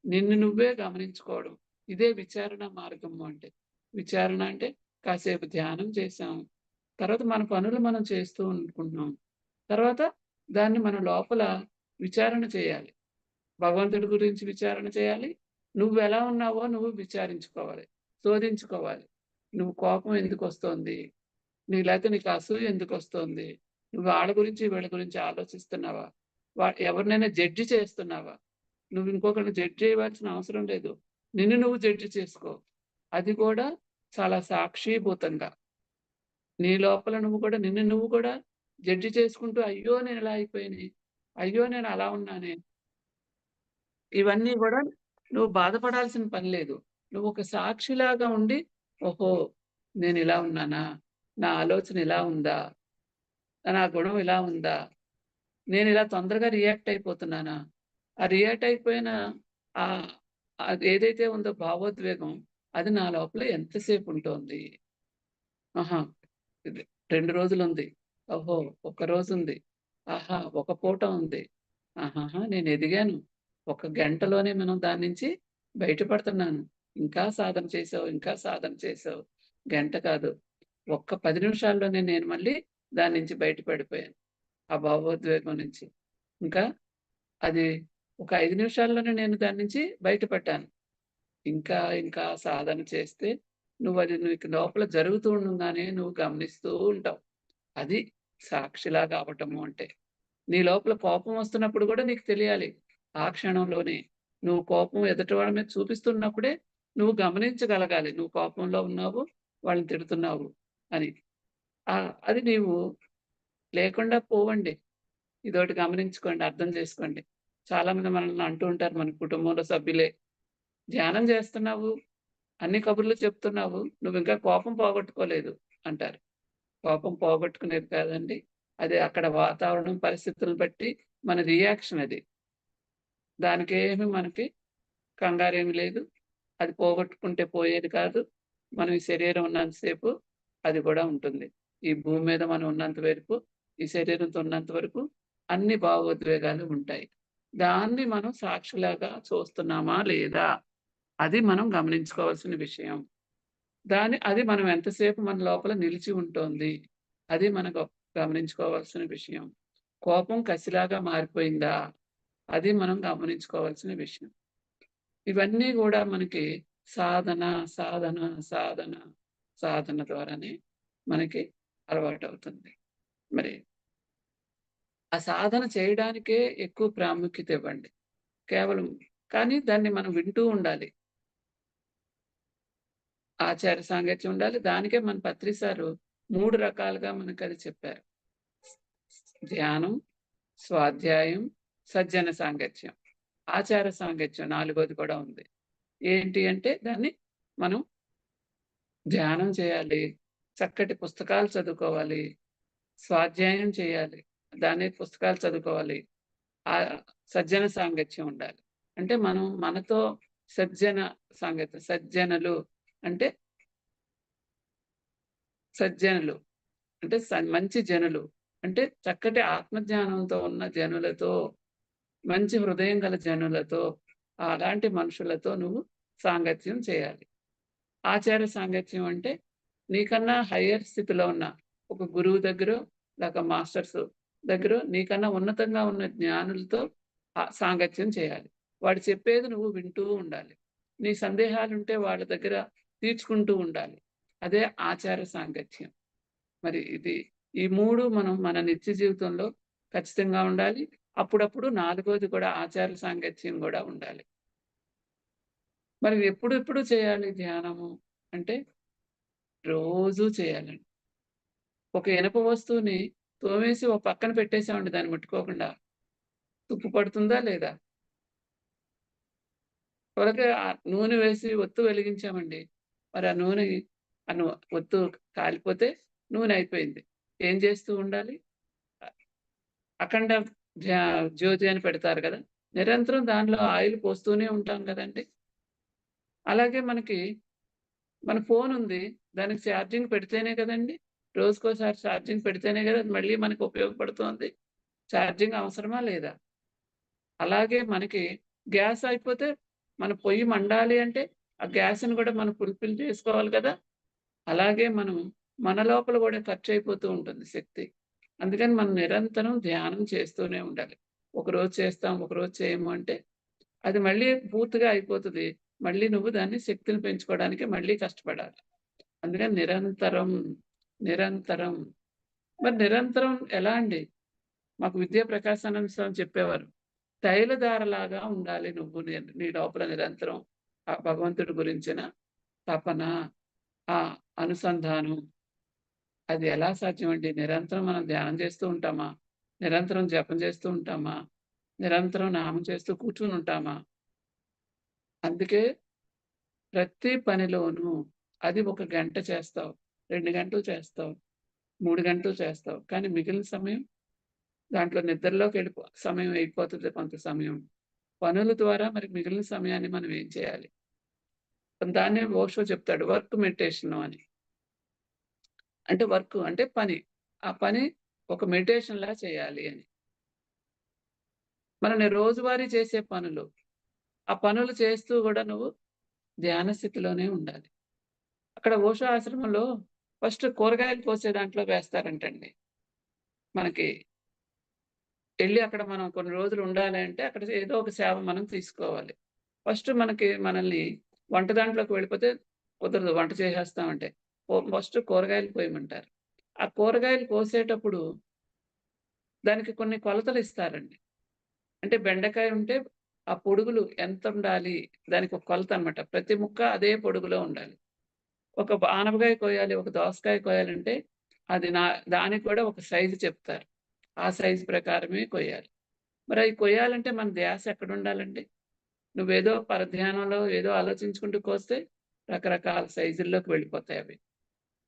నిన్ను నువ్వే గమనించుకోవడం. ఇదే విచారణ మార్గము అంటే. విచారణ అంటే కాసేపు ధ్యానం చేశాం. తర్వాత మన పనులు మనం చేస్తూ ఉంటున్నాం. తర్వాత దాన్ని మన లోపల విచారణ చేయాలి. భగవంతుడి గురించి విచారణ చేయాలి. నువ్వెలా ఉన్నావో నువ్వు విచారించుకోవాలి. శోధించుకోవాలి. నువ్వు కోపం ఎందుకొస్తోంది? లేతే నీకు అసూయ ఎందుకొస్తోంది? నువ్వు వాళ్ళ గురించి, వీళ్ళ గురించి ఆలోచిస్తున్నావా? ఎవరినైనా జడ్జి చేస్తున్నావా? నువ్వు ఇంకొకరిని జడ్జి చేయవలసిన అవసరం లేదు. నిన్ను నువ్వు జడ్జి చేసుకో. అది కూడా చాలా సాక్షీభూతంగా. నీ లోపల నిన్ను నువ్వు కూడా జడ్జి చేసుకుంటూ, అయ్యో! నేనిలా అయిపోయానే. అయ్యో! నేను అలా ఉన్నానే. ఇవన్నీ గూడా నువ్వు బాధపడాల్సిన పని లేదు. నువ్వొక సాక్షిలాగా ఉండి, ఓహో! నేనిలా ఉన్నానా? నా ఆలోచన ఇలా ఉందా? నా గుణం ఇలా ఉందా? నేనిలా తొందరగా రియాక్ట్ అయిపోతున్నానా? ఆ రియాక్ట్ అయిపోయిన ఆహ్, అదేదైతే ఉందో భావోద్వేగం, అది నా లోపల ఎంతసేపు ఉంటోంది? ఆహా! ఇది 2 రోజులుంది. ఓహో! ఒక రోజుంది. ఆహా! ఒక పూట ఉంది. ఆహాహా! నేనెదిగాను. ఒక గంటలోనే మనం దాని నుంచి బయటపడుతున్నాను. ఇంకా సాధన చేసావు, ఇంకా సాధన చేసావు. గంట కాదు. ఒక్క 10 నిమిషాల్లోనే నేను మళ్ళీ దాని నుంచి బయట పడిపోయాను. ఆ భావోద్వేగం నుంచి. ఇంకా అది ఒక 5 నిమిషాల్లోనే నేను దాని నుంచి బయటపడ్డాను. ఇంకా సాధన చేస్తే నువ్వది నీకు లోపల జరుగుతూ ఉండంగానే నువ్వు గమనిస్తూ ఉంటావు. అది సాక్షిలాగా అవ్వటము అంటే. నీ లోపల కోపం వస్తున్నప్పుడు గూడా నీకు తెలియాలి. ఆ క్షణంలోనే. నువ్వు కోపం ఎదుటి వాళ్ళ మీద చూపిస్తున్నప్పుడే నువ్వు గమనించగలగాలి. నువ్వు కోపంలో ఉన్నావు, వాళ్ళని తిడుతున్నావు అని. అది నీవు లేకుండా పోవండి. ఇదోటి గమనించుకోండి. అర్థం చేసుకోండి. చాలామంది మనల్ని అంటూ ఉంటారు మన కుటుంబంలో సభ్యులే. ధ్యానం చేస్తున్నావు, అన్ని కబుర్లు చెప్తున్నావు, నువ్వింకా కోపం పోగొట్టుకోలేదు అంటారు. కోపం పోగొట్టుకునేది కాదండి. అది అక్కడ వాతావరణం, పరిస్థితులను బట్టి మన రియాక్షన్ అది. దానికేమి మనకి కంగారేమి లేదు. అది పోగొట్టుకుంటే పోయేది కాదు. మనం ఈ శరీరం ఉన్నంత సేపు అది కూడా ఉంటుంది. ఈ భూమి మీద మనం ఉన్నంత వరకు, ఈ శరీరంతో ఉన్నంత వరకు అన్ని భావోద్వేగాలు ఉంటాయి. దాన్ని మనం సాక్షిలాగా చూస్తున్నామా లేదా? అది మనం గమనించుకోవాల్సిన విషయం. అది మనం ఎంతసేపు మన లోపల నిలిచి ఉంటోంది. అది మనం గమనించుకోవాల్సిన విషయం. కోపం కసిలాగా మారిపోయిందా? అది మనం గమనించుకోవాల్సిన విషయం. ఇవన్నీ గూడా మనకి సాధన, సాధన, సాధన, సాధన ద్వారానే మనకి అలవాటవుతుంది. మరి ఆ సాధన చేయడానికే ఎక్కువ ప్రాముఖ్యత ఇవ్వండి. కేవలం. కానీ దాన్ని మనం వింటూ ఉండాలి. ఆచార సాంగత్యం ఉండాలి. దానికే మన పత్రి సారు 3 రకాలుగా మనకది చెప్పారు. ధ్యానం, స్వాధ్యాయం, సజ్జన సాంగత్యం. ఆచార సాంగత్యం నాలుగోది కూడా ఉంది. ఏంటి అంటే దాన్ని మనం ధ్యానం చేయాలి. చక్కటి పుస్తకాలు చదువుకోవాలి. స్వాధ్యాయం చేయాలి. దాని పుస్తకాలు చదువుకోవాలి. సజ్జన సాంగత్యం ఉండాలి. అంటే మనం మనతో సజ్జన సాంగత్యం. సజ్జనులు అంటే సజ్జనులు అంటే మంచి జనులు. అంటే చక్కటి ఆత్మజ్ఞానంతో ఉన్న జనులతో, మంచి హృదయం గల జనులతో, అలాంటి మనుషులతో నువ్వు సాంగత్యం చేయాలి. ఆచార సాంగత్యం అంటే నీకన్నా హయ్యర్ స్థితిలో ఉన్న ఒక గురువు దగ్గరో, లేక మాస్టర్స్ దగ్గరో, నీకన్నా ఉన్నతంగా ఉన్న జ్ఞానులతో సాంగత్యం చేయాలి. వాడు చెప్పేది నువ్వు వింటూ ఉండాలి. నీ సందేహాలుంటే వాళ్ళ దగ్గర తీర్చుకుంటూ ఉండాలి. అదే ఆచార సాంగత్యం. మరి ఈ 3 మనం మన నిత్య జీవితంలో ఖచ్చితంగా ఉండాలి. అప్పుడప్పుడు నాలుగోది కూడా ఆచార సాంగత్యం గూడా ఉండాలి. మరి ఎప్పుడెప్పుడు చేయాలి ధ్యానము అంటే రోజూ చేయాలండి. ఒక ఇనప వస్తువుని తోమేసి ఓ పక్కన పెట్టేసామండి దాన్ని ముట్టుకోకుండా. తుప్పు పడుతుందా లేదా? త్వరగా నూనె వేసి ఒత్తు వెలిగించామండి. మరి ఆ నూనె ఒత్తు కాలిపోతే నూనె అయిపోయింది. ఏం చేస్తూ ఉండాలి? అఖండ జ్యోతి అని పెడతారు కదా! నిరంతరం దానిలో ఆయిల్ పోస్తూనే ఉంటాం కదండీ! అలాగే మన ఫోనుంది. దానికి ఛార్జింగ్ పెడితేనే కదండీ! రోజుకోసారి ఛార్జింగ్ పెడితేనే కదా అది మళ్ళీ మనకు ఉపయోగపడుతోంది. ఛార్జింగ్ అవసరమా లేదా? అలాగే మనకి గ్యాస్ అయిపోతే మన పొయ్యి మండాలి అంటే ఆ గ్యాస్‌ని కూడా మనం ఫుల్‌ఫిల్ చేసుకోవాలి కదా! అలాగే మన లోపల కూడా ఖర్చయిపోతూ ఉంటుంది శక్తి. అందుకని మనం నిరంతరం ధ్యానం చేస్తూనే ఉండాలి. ఒకరోజు చేస్తాం, ఒకరోజు చేయము అంటే అది మళ్ళీ పూర్తిగా అయిపోతది. మళ్ళీ నువ్వు దాన్ని శక్తిని పెంచుకోవడానికి మళ్ళీ కష్టపడాలి. అందుకని నిరంతరం, నిరంతరం మరి నిరంతరం ఎలా అండి? మాకు విద్యా ప్రకాశానంద స్వామి చెప్పేవారు. తైలధారలాగా ఉండాలి నువ్వు నీ లోపల నిరంతరం ఆ భగవంతుడి గురించిన తపన, ఆ అనుసంధానం. అది ఎలా సాధ్యమండి? నిరంతరం మనం ధ్యానం చేస్తూ ఉంటామా? నిరంతరం జపం చేస్తూ ఉంటామా? నిరంతరం నామం చేస్తూ కూర్చొని ఉంటామా? అందుకే ప్రతి పనిలోనూ అది ఒక గంట చేస్తావు, 2 గంటలు చేస్తావు, 3 గంటలు చేస్తావు. కానీ మిగిలిన సమయం దాంట్లో నిద్రలోకి సమయం అయిపోతది కొంత సమయం. పనుల ద్వారా మరి మిగిలిన సమయాన్ని మనం ఏం చేయాలి? దాన్నే ఓషో చెప్తాడు వర్క్ మెడిటేషను అని. అంటే వర్క్ అంటే పని. ఆ పని ఒక మెడిటేషన్‌లా చేయాలి అని. మన రోజువారీ చేసే పనులు. ఆ పనులు చేస్తూ గూడా నువ్వు ధ్యాన స్థితిలోనే ఉండాలి. అక్కడ ఓషో ఆశ్రమంలో ఫస్ట్ కూరగాయలు కోసే దాంట్లో వేస్తారంటండి. మనకి ఎళ్లి అక్కడ మనం కొన్ని రోజులు ఉండాలి అంటే అక్కడ ఏదో ఒక సేవ మనం తీసుకోవాలి. ఫస్ట్ మనల్ని వంట దాంట్లోకి వెళ్ళిపోతే కుదరదు వంట చేసేస్తామంటే. ఫస్ట్ కూరగాయలు కోయమంటారు. ఆ కూరగాయలు కోసేటప్పుడు దానికి కొన్ని కొలతలు ఇస్తారండి. అంటే బెండకాయ ఉంటే ఆ పొడుగులు ఎంతుండాలి? దానికి ఒక కొలతనమాట. ప్రతి ముక్క అదే పొడుగులో ఉండాలి. ఒక ఆనపకాయ కోయాలి, ఒక దోసకాయ కోయాలంటే అది దానికి కూడా ఒక సైజు చెప్తారు. ఆ సైజు ప్రకారమే కొయ్యాలి. మరి అయి కొయ్యాలంటే మన ధ్యాస ఎక్కడుండాలండి? నువ్వేదో పరధ్యానంలో ఏదో ఆలోచించుకుంటూ కోస్తే రకరకాల సైజుల్లోకి వెళ్ళిపోతాయవి.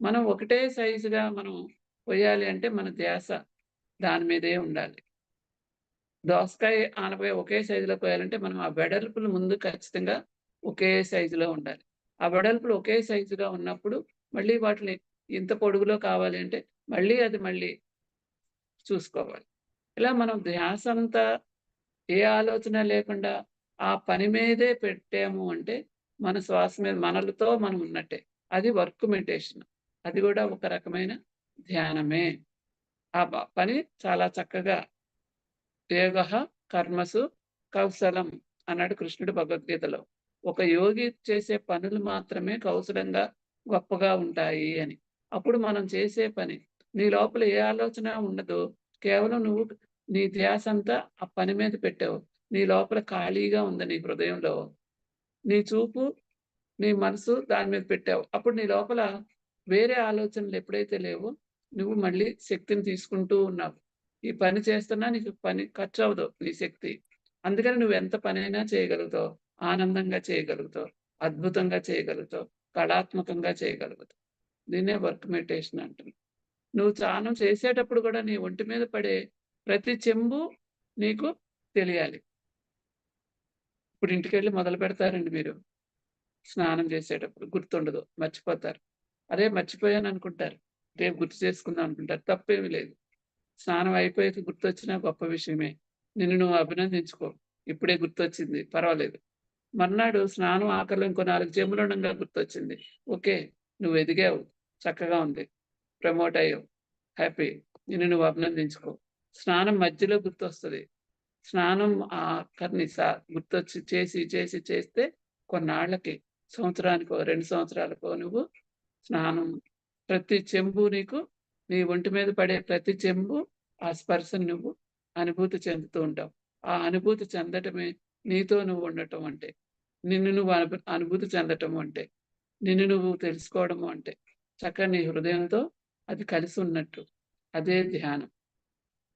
మనం ఒకటే సైజుగా మనం కొయ్యాలి అంటే మన ధ్యాస దాని మీదే ఉండాలి. దోసకాయ, ఆనపకాయ ఒకే సైజులో కోయాలంటే మనం ఆ వెడల్పులు ముందు ఖచ్చితంగా ఒకే సైజులో ఉండాలి. ఆ వెడల్పులు ఒకే సైజుగా ఉన్నప్పుడు మళ్ళీ వాటిని ఇంత పొడుగులో కావాలి అంటే మళ్ళీ చూసుకోవాలి. ఇలా మనం ధ్యాసంతా ఏ ఆలోచన లేకుండా ఆ పని మీదే పెట్టాము అంటే మన శ్వాస మీద మనలతో మనం ఉన్నట్టే. అది వర్క్ మెడిటేషన్. అది గూడా ఒక రకమైన ధ్యానమే. ఆ పని చాలా చక్కగా యోగః కర్మసు కౌశలం అన్నాడు కృష్ణుడు భగవద్గీతలో. ఒక యోగి చేసే పనులు మాత్రమే కౌశలంగా, గొప్పగా ఉంటాయి అని. అప్పుడు మనం చేసే పని నీ లోపల ఏ ఆలోచన ఉండదో, కేవలం నువ్వు నీ ధ్యాసంతా ఆ పని మీద పెట్టావు. నీ లోపల ఖాళీగా ఉంది నీ హృదయంలో. నీ చూపు, నీ మనసు దాని మీద పెట్టావు. అప్పుడు నీ లోపల వేరే ఆలోచనలు ఎప్పుడైతే లేవో, నువ్వు మళ్ళీ శక్తిని తీసుకుంటూ ఉన్నావు. ఈ పని చేస్తున్నా నీకు పని ఖర్చవ్వదు నీ శక్తి. అందుకని నువ్వెంత పనైనా చేయగలుగుతావు. ఆనందంగా చేయగలుగుతావు. అద్భుతంగా చేయగలుగుతావు. కళాత్మకంగా చేయగలుగుతావు. దీన్నే వర్క్ మెడిటేషన్ అంటున్నాం. నువ్వు స్నానం చేసేటప్పుడు కూడా నీ ఒంటి మీద పడే ప్రతి చెంబు నీకు తెలియాలి. ఇప్పుడు ఇంటికెళ్ళి మొదలు పెడతారండి మీరు. స్నానం చేసేటప్పుడు గుర్తుండదు. మర్చిపోతారు. అరే! మర్చిపోయాననుకుంటారు. రేపు గుర్తు చేసుకుందాం అనుకుంటారు. తప్పేమీ లేదు. స్నానం అయిపోయాక గుర్తొచ్చినా గొప్ప విషయమే. నిన్ను నువ్వు అభినందించుకో. ఇప్పుడే గుర్తొచ్చింది పర్వాలేదు. మర్నాడు స్నానం ఆఖరిలో ఇంకో 4 చెంబులుండంగా గుర్తొచ్చింది. ఓకే. నువ్వు ఎదిగావు. చక్కగా ఉంది. ప్రమోట్ అయ్యావు. హ్యాపీ. నిన్ను నువ్వు అభినందించుకో. స్నానం మధ్యలో గుర్తొస్తది. స్నానం ఆఖరిని గుర్తొచ్చి చేస్తే కొన్నాళ్ళకి సంవత్సరానికో, 2 సంవత్సరాలకో నువ్వు స్నానం ప్రతి చెంబు నీకు నీ ఒంటి మీద పడే ప్రతి చెంబు ఆ స్పర్శను నువ్వు అనుభూతి చెందుతూ ఉంటావు. ఆ అనుభూతి చెందటమే నీతో నువ్వు ఉండటం అంటే. నిన్ను నువ్వు అనుభూతి చెందటము అంటే. నిన్ను నువ్వు తెలుసుకోవడము అంటే. చక్కగా నీ హృదయంతో అది కలిసి ఉన్నట్టు. అదే ధ్యానం.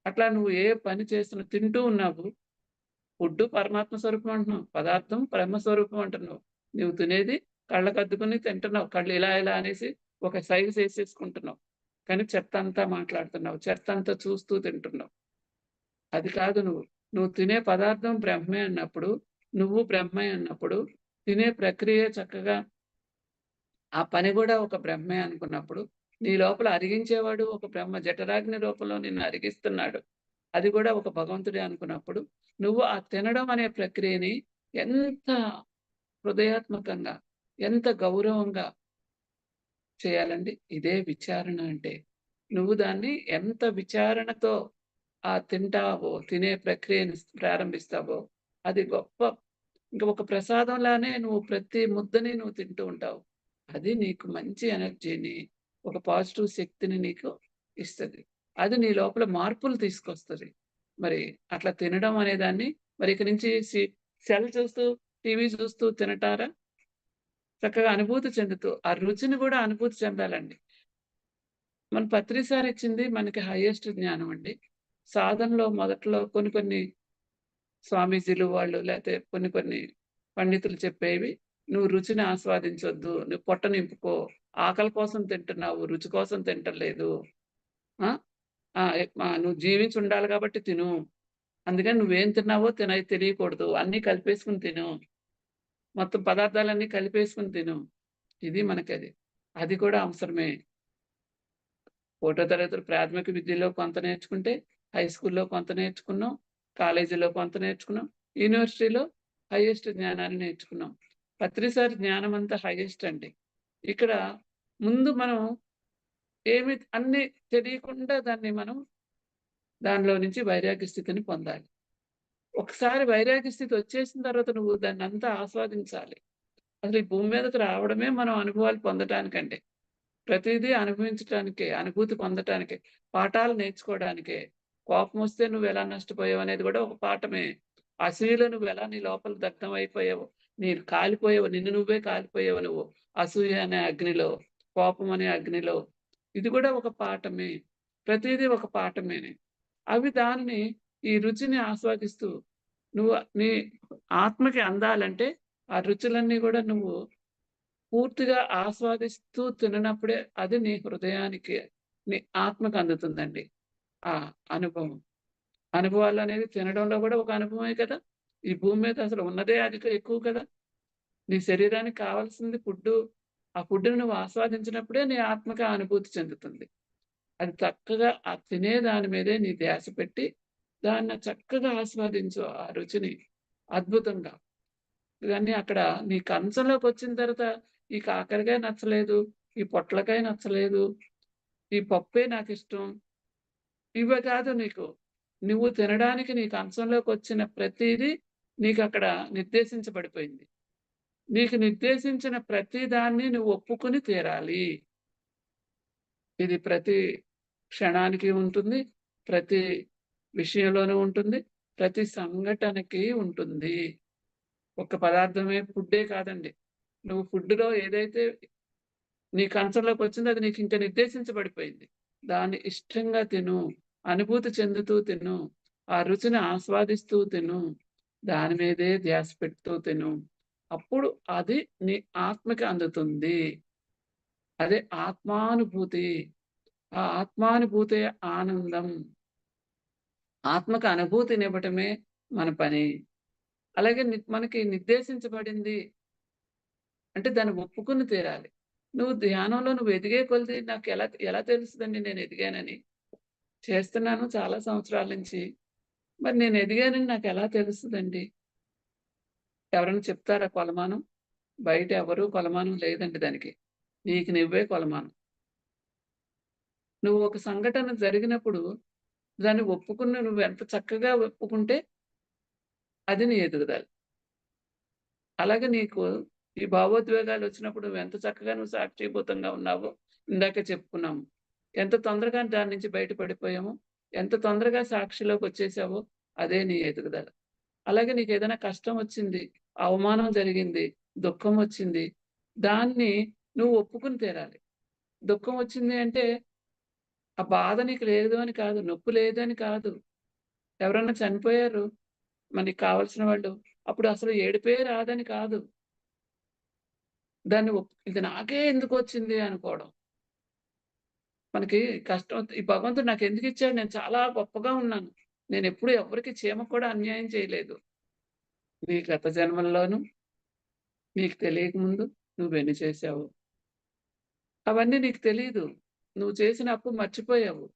అట్లా నువ్వు ఏ పని చేస్తున్నా తింటూ ఉన్నావు. ఫుడ్డు పరమాత్మ స్వరూపం అంటున్నావు. పదార్థం బ్రహ్మస్వరూపం అంటున్నావు. నువ్వు తినేది కళ్ళకద్దుకుని తింటున్నావు. కళ్ళు ఇలా ఇలా అనేసి ఒక సైగ చేసేసుకుంటున్నావు. కానీ చెత్తంతా మాట్లాడుతున్నావు. చెత్తంతా చూస్తూ తింటున్నావు. అది కాదు నువ్వు. నువ్వు తినే పదార్థం బ్రహ్మే అన్నప్పుడు, నువ్వు బ్రహ్మే అన్నప్పుడు, తినే ప్రక్రియ చక్కగా ఆ పని గూడా ఒక బ్రహ్మే అనుకున్నప్పుడు, నీ లోపల అరిగించేవాడు ఒక బ్రహ్మ జఠరాగ్ని రూపంలో నిన్ను అరిగిస్తున్నాడు. అది గూడా ఒక భగవంతుడే అనుకున్నప్పుడు, నువ్వు ఆ తినడం అనే ప్రక్రియని ఎంత హృదయాత్మకంగా, ఎంత గౌరవంగా చేయాలండి. ఇదే విచారణ అంటే. నువ్వు దాన్ని ఎంత విచారణతో తింటావో, తినే ప్రక్రియని ప్రారంభిస్తావో, అది గొప్ప ఇంక ఒక ప్రసాదంలానే నువ్వు ప్రతి ముద్దని నువ్వు తింటూ ఉంటావు. అది నీకు మంచి ఎనర్జీని, ఒక పాజిటివ్ శక్తిని నీకు ఇస్తది. అది నీ లోపల మార్పులు తీసుకొస్తది. మరి అట్లా తినడం అనేదాన్ని మరి ఇక నుంచి సెల్ చూస్తూ, టీవీ చూస్తూ తినటారా? చక్కగా అనుభూతి చెందుతూ, ఆ రుచిని గూడా అనుభూతి చెందాలండి. మన పత్రిసారి ఇచ్చింది మనకి హైయెస్ట్ జ్ఞానం అండి. సాధనలో మొదట్లో కొన్ని కొన్ని స్వామీజీలు వాళ్ళు లేతే కొన్ని కొన్ని పండితులు చెప్పేవి, "నువ్వు రుచిని ఆస్వాదించొద్దు. నువ్వు పొట్ట నింపుకో. ఆకలి కోసం తింటున్నావు. రుచి కోసం తింటలేదు. ఆ! నువ్వు జీవించి ఉండాలి కాబట్టి తిను. అందుకని నువ్వేం తిన్నావో తెలియకూడదు. అన్నీ కలిపేసుకొని తిను. మొత్తం పదార్థాలన్నీ కలిపేసుకొని తిను." ఇది మనకది. అది కూడా అవసరమే. ఒకటో తరగతి ప్రాథమిక విద్యలో కొంత నేర్చుకుంటే, హై స్కూల్‌లో కొంత నేర్చుకున్నాం. కాలేజీలో కొంత నేర్చుకున్నాం. యూనివర్సిటీలో హైయెస్ట్ జ్ఞానాన్ని నేర్చుకున్నాం. పత్రిసారి జ్ఞానం అంతా హైయెస్ట్ అండి. ఇక్కడ ముందు మనం అన్నీ తెలియకుండా దానిలో నుంచి వైరాగ్య స్థితిని పొందాలి. ఒకసారి వైరాగ్య స్థితి వచ్చేసిన తర్వాత నువ్వు దాన్నంతా ఆస్వాదించాలి. అసలు ఈ భూమి మీదకి రావడమే మనం అనుభవాలు పొందటానికండి. ప్రతీదీ అనుభవించటానికే, అనుభూతి పొందటానికే, పాఠాలు నేర్చుకోవడానికే. కోపమొస్తే నువ్వెలా నష్టపోయావనేది గూడా ఒక పాఠమే. అసూయలో నువ్వెలా నీ లోపల దగ్ధమైపోయావు. నీరు కాలిపోయావు. నిన్ను నువ్వే కాలిపోయావు నువ్వు. అసూయ అనే అగ్నిలో, కోపం అనే అగ్నిలో. ఇది గూడా ఒక పాఠమే. ప్రతీదీ ఒక పాఠమేనే. దాన్ని ఈ రుచిని ఆస్వాదిస్తూ నువ్వు నీ ఆత్మకి అందాలంటే, ఆ రుచులన్నీ గూడా నువ్వు పూర్తిగా ఆస్వాదిస్తూ తిననప్పుడే అది నీ హృదయానికి, నీ ఆత్మకు అందుతుందండి. ఆ అనుభవం. అనుభవాలనేవి తినడంలో గూడా ఒక అనుభవమే కదా! ఈ భూమి మీద అసలు ఉన్నదే ఎక్కువ కదా! నీ శరీరానికి కావాల్సింది ఫుడ్డు. ఆ ఫుడ్‌ని నువ్వు ఆస్వాదించినప్పుడే నీ ఆత్మకి ఆ అనుభూతి చెందుతుంది. అది చక్కగా ఆ తినే దాని మీదే నీ ధ్యాస పెట్టి, దాన్ని చక్కగా ఆస్వాదించు ఆ రుచిని అద్భుతంగా. ఇవన్నీ అక్కడ నీ కంచంలోకొచ్చిన తర్వాత ఈ కాకరకాయ నచ్చలేదు, ఈ పొట్లకాయ నచ్చలేదు, ఈ పప్పే నాకిష్టం. ఇవే కాదు నీకు. నువ్వు తినడానికి నీ కంచంలోకొచ్చిన ప్రతీదీ నీకక్కడ నిర్దేశించబడిపోయింది. నీకు నిర్దేశించిన ప్రతి దాన్ని నువ్వు ఒప్పుకొని తీరాలి. ఇది ప్రతి క్షణానికి ఉంటుంది. ప్రతి విషయంలోనూ ఉంటుంది. ప్రతి సంఘటనకి ఉంటుంది. ఒక పదార్థమే ఫుడ్డే కాదండి. నువ్వు ఫుడ్‌లో ఏదైతే నీ కంచంలోకి వచ్చిందో అది నీకు ఇంకా నిర్దేశించబడిపోయింది. దాన్ని ఇష్టంగా తిను. అనుభూతి చెందుతూ తిను. ఆ రుచిని ఆస్వాదిస్తూ తిను. దాని మీదే ధ్యాస పెడుతూ తిను. అప్పుడు అది నీ ఆత్మకి అందుతుంది. అదే ఆత్మానుభూతి. ఆ ఆత్మానుభూతే ఆనందం. ఆత్మకు అనుభూతినివ్వటమే మన పని. అలాగే మనకి నిర్దేశించబడింది అంటే దాన్ని ఒప్పుకొని తీరాలి. నువ్వు ధ్యానంలో నువ్వు ఎదిగే కొలిది నాకు ఎలా ఎలా తెలుస్తదండి నేను ఎదిగానని? చేస్తున్నాను చాలా సంవత్సరాల నుంచి. మరి నేను ఎదిగానని నాకెలా తెలుస్తదండి? ఎవరైనా చెప్తారా కొలమానం? బయట ఎవరు కొలమానం లేదండి దానికి. నీకు నువ్వే కొలమానం. నువ్వు ఒక సంఘటన జరిగినప్పుడు దాన్ని ఒప్పుకుని నువ్వెంత చక్కగా ఒప్పుకుంటే అది నీ ఎదుగుదల. అలాగే నీకు ఈ భావోద్వేగాలొచ్చినప్పుడు నువ్వెంత చక్కగా నువ్వు సాక్షీభూతంగా ఉన్నావో ఇందాకే చెప్పుకున్నాము. ఎంత తొందరగా దాని నుంచి బయట పడిపోయామో, ఎంత తొందరగా సాక్షిలోకొచ్చేసావో అదే నీ ఎదుగుదల. అలాగే నీకేదైనా కష్టం వచ్చింది, అవమానం జరిగింది, దుఃఖం వచ్చింది. దాన్ని నువ్వు ఒప్పుకొని తీరాలి. దుఃఖం వచ్చింది అంటే ఆ బాధ నీకు లేదు అని కాదు, నొప్పి లేదని కాదు. ఎవరన్నా చనిపోయారు మనకి కావాల్సిన వాళ్ళు. అప్పుడు అసలు ఏడుపే రాదని కాదు. దాన్ని ఇది నాకే ఎందుకొచ్చింది అనుకోవడం. మనకి కష్టం ఈ భగవంతుడు నాకెందుకిచ్చాడు? నేను చాలా గొప్పగా ఉన్నాను. నేనెప్పుడు ఎవ్వరికీ చీమకు కూడా అన్యాయం చేయలేదు. నీ గత జన్మల్లోనూ నీకు తెలియకముందు నువ్వెన్ని చేశావో. అవన్నీ నీకు తెలీదు. నువ్వు చేసిన అప్పు మర్చిపోయావు.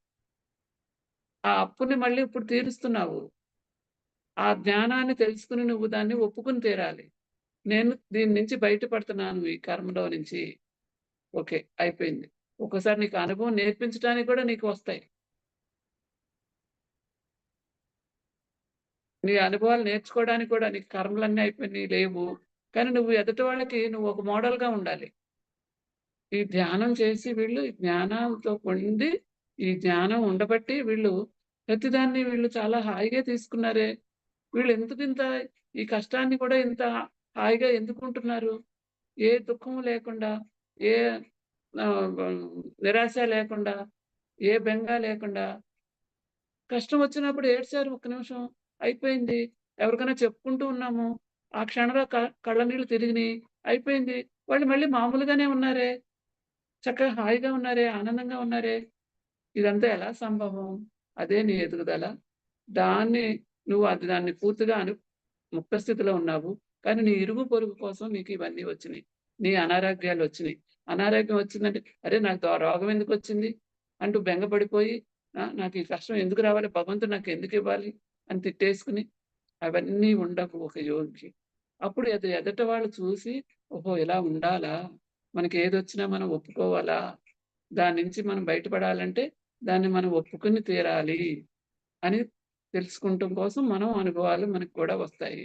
ఆ అప్పుని మళ్ళీ ఇప్పుడు తీరుస్తున్నావు. ఆ జ్ఞానాన్ని తెలుసుకొని నువ్వు దాన్ని ఒప్పుకొని తీరాలి. నేను దీని నుంచి బయటపడుతున్నాను ఈ కర్మలో నుంచి. ఓకే. అయిపోయింది. ఒక్కోసారి నీకు అనుభవం నేర్పించడానికి కూడా నీకు వస్తాయి. నీ అనుభవాలు నేర్చుకోవడానికి కూడా నీకు కర్మలన్నీ అయిపోయినాయి లేవు. కానీ నువ్వు ఎదుటి వాళ్ళకి నువ్వు ఒక మోడల్‌గా ఉండాలి. ఈ ధ్యానం చేసి వీళ్ళు ఈ జ్ఞానాలతో పొంది, ఈ జ్ఞానం ఉండబట్టి వీళ్ళు ప్రతిదాన్ని వీళ్ళు చాలా హాయిగా తీసుకున్నారే! వీళ్ళెందుకింత ఈ కష్టాన్ని కూడా ఇంత హాయిగా ఎందుకుంటున్నారు? ఏ దుఃఖం లేకుండా, ఏ నిరాశ లేకుండా, ఏ బెంగ లేకుండా కష్టం వచ్చినప్పుడు ఏడ్చారు ఒక్క నిమిషం. అయిపోయింది. ఎవరికైనా చెప్పుకుంటూ ఉన్నాము. ఆ క్షణంలో కళ్ళ నీళ్ళు తిరిగినియి. అయిపోయింది. వాళ్ళు మళ్ళీ మామూలుగానే ఉన్నారే! చక్కగా హాయిగా ఉన్నారే! ఆనందంగా ఉన్నారే! ఇదంతా ఎలా సంభవం? అదే నీ ఎదుగుదల. దాన్ని దాన్ని పూర్తిగా ముక్త స్థితిలో ఉన్నావు. కానీ నీ ఇరుగు పొరుగు కోసం నీకు ఇవన్నీ వచ్చినియి. నీ అనారోగ్యాలొచ్చినియి. అనారోగ్యం వచ్చిందంటే, అరే! నాకు రోగం ఎందుకొచ్చింది? అంటూ బెంగపడిపోయి నాకు ఈ కష్టం ఎందుకు రావాలి? భగవంతుడు నాకెందుకివ్వాలి? అని తిట్టేసుకొని అవన్నీ ఉండవు ఒక యోగికి. అప్పుడు ఎదుట వాళ్ళు చూసి, ఓహో! ఇలా ఉండాలా? మనకేదొచ్చినా మనం ఒప్పుకోవాలా? దాని నుంచి మనం బయటపడాలంటే దాన్ని మనం ఒప్పుకొని తీరాలి అని తెలుసుకుంటం కోసం మనం అనుభవాలు మనకు కూడా వస్తాయి.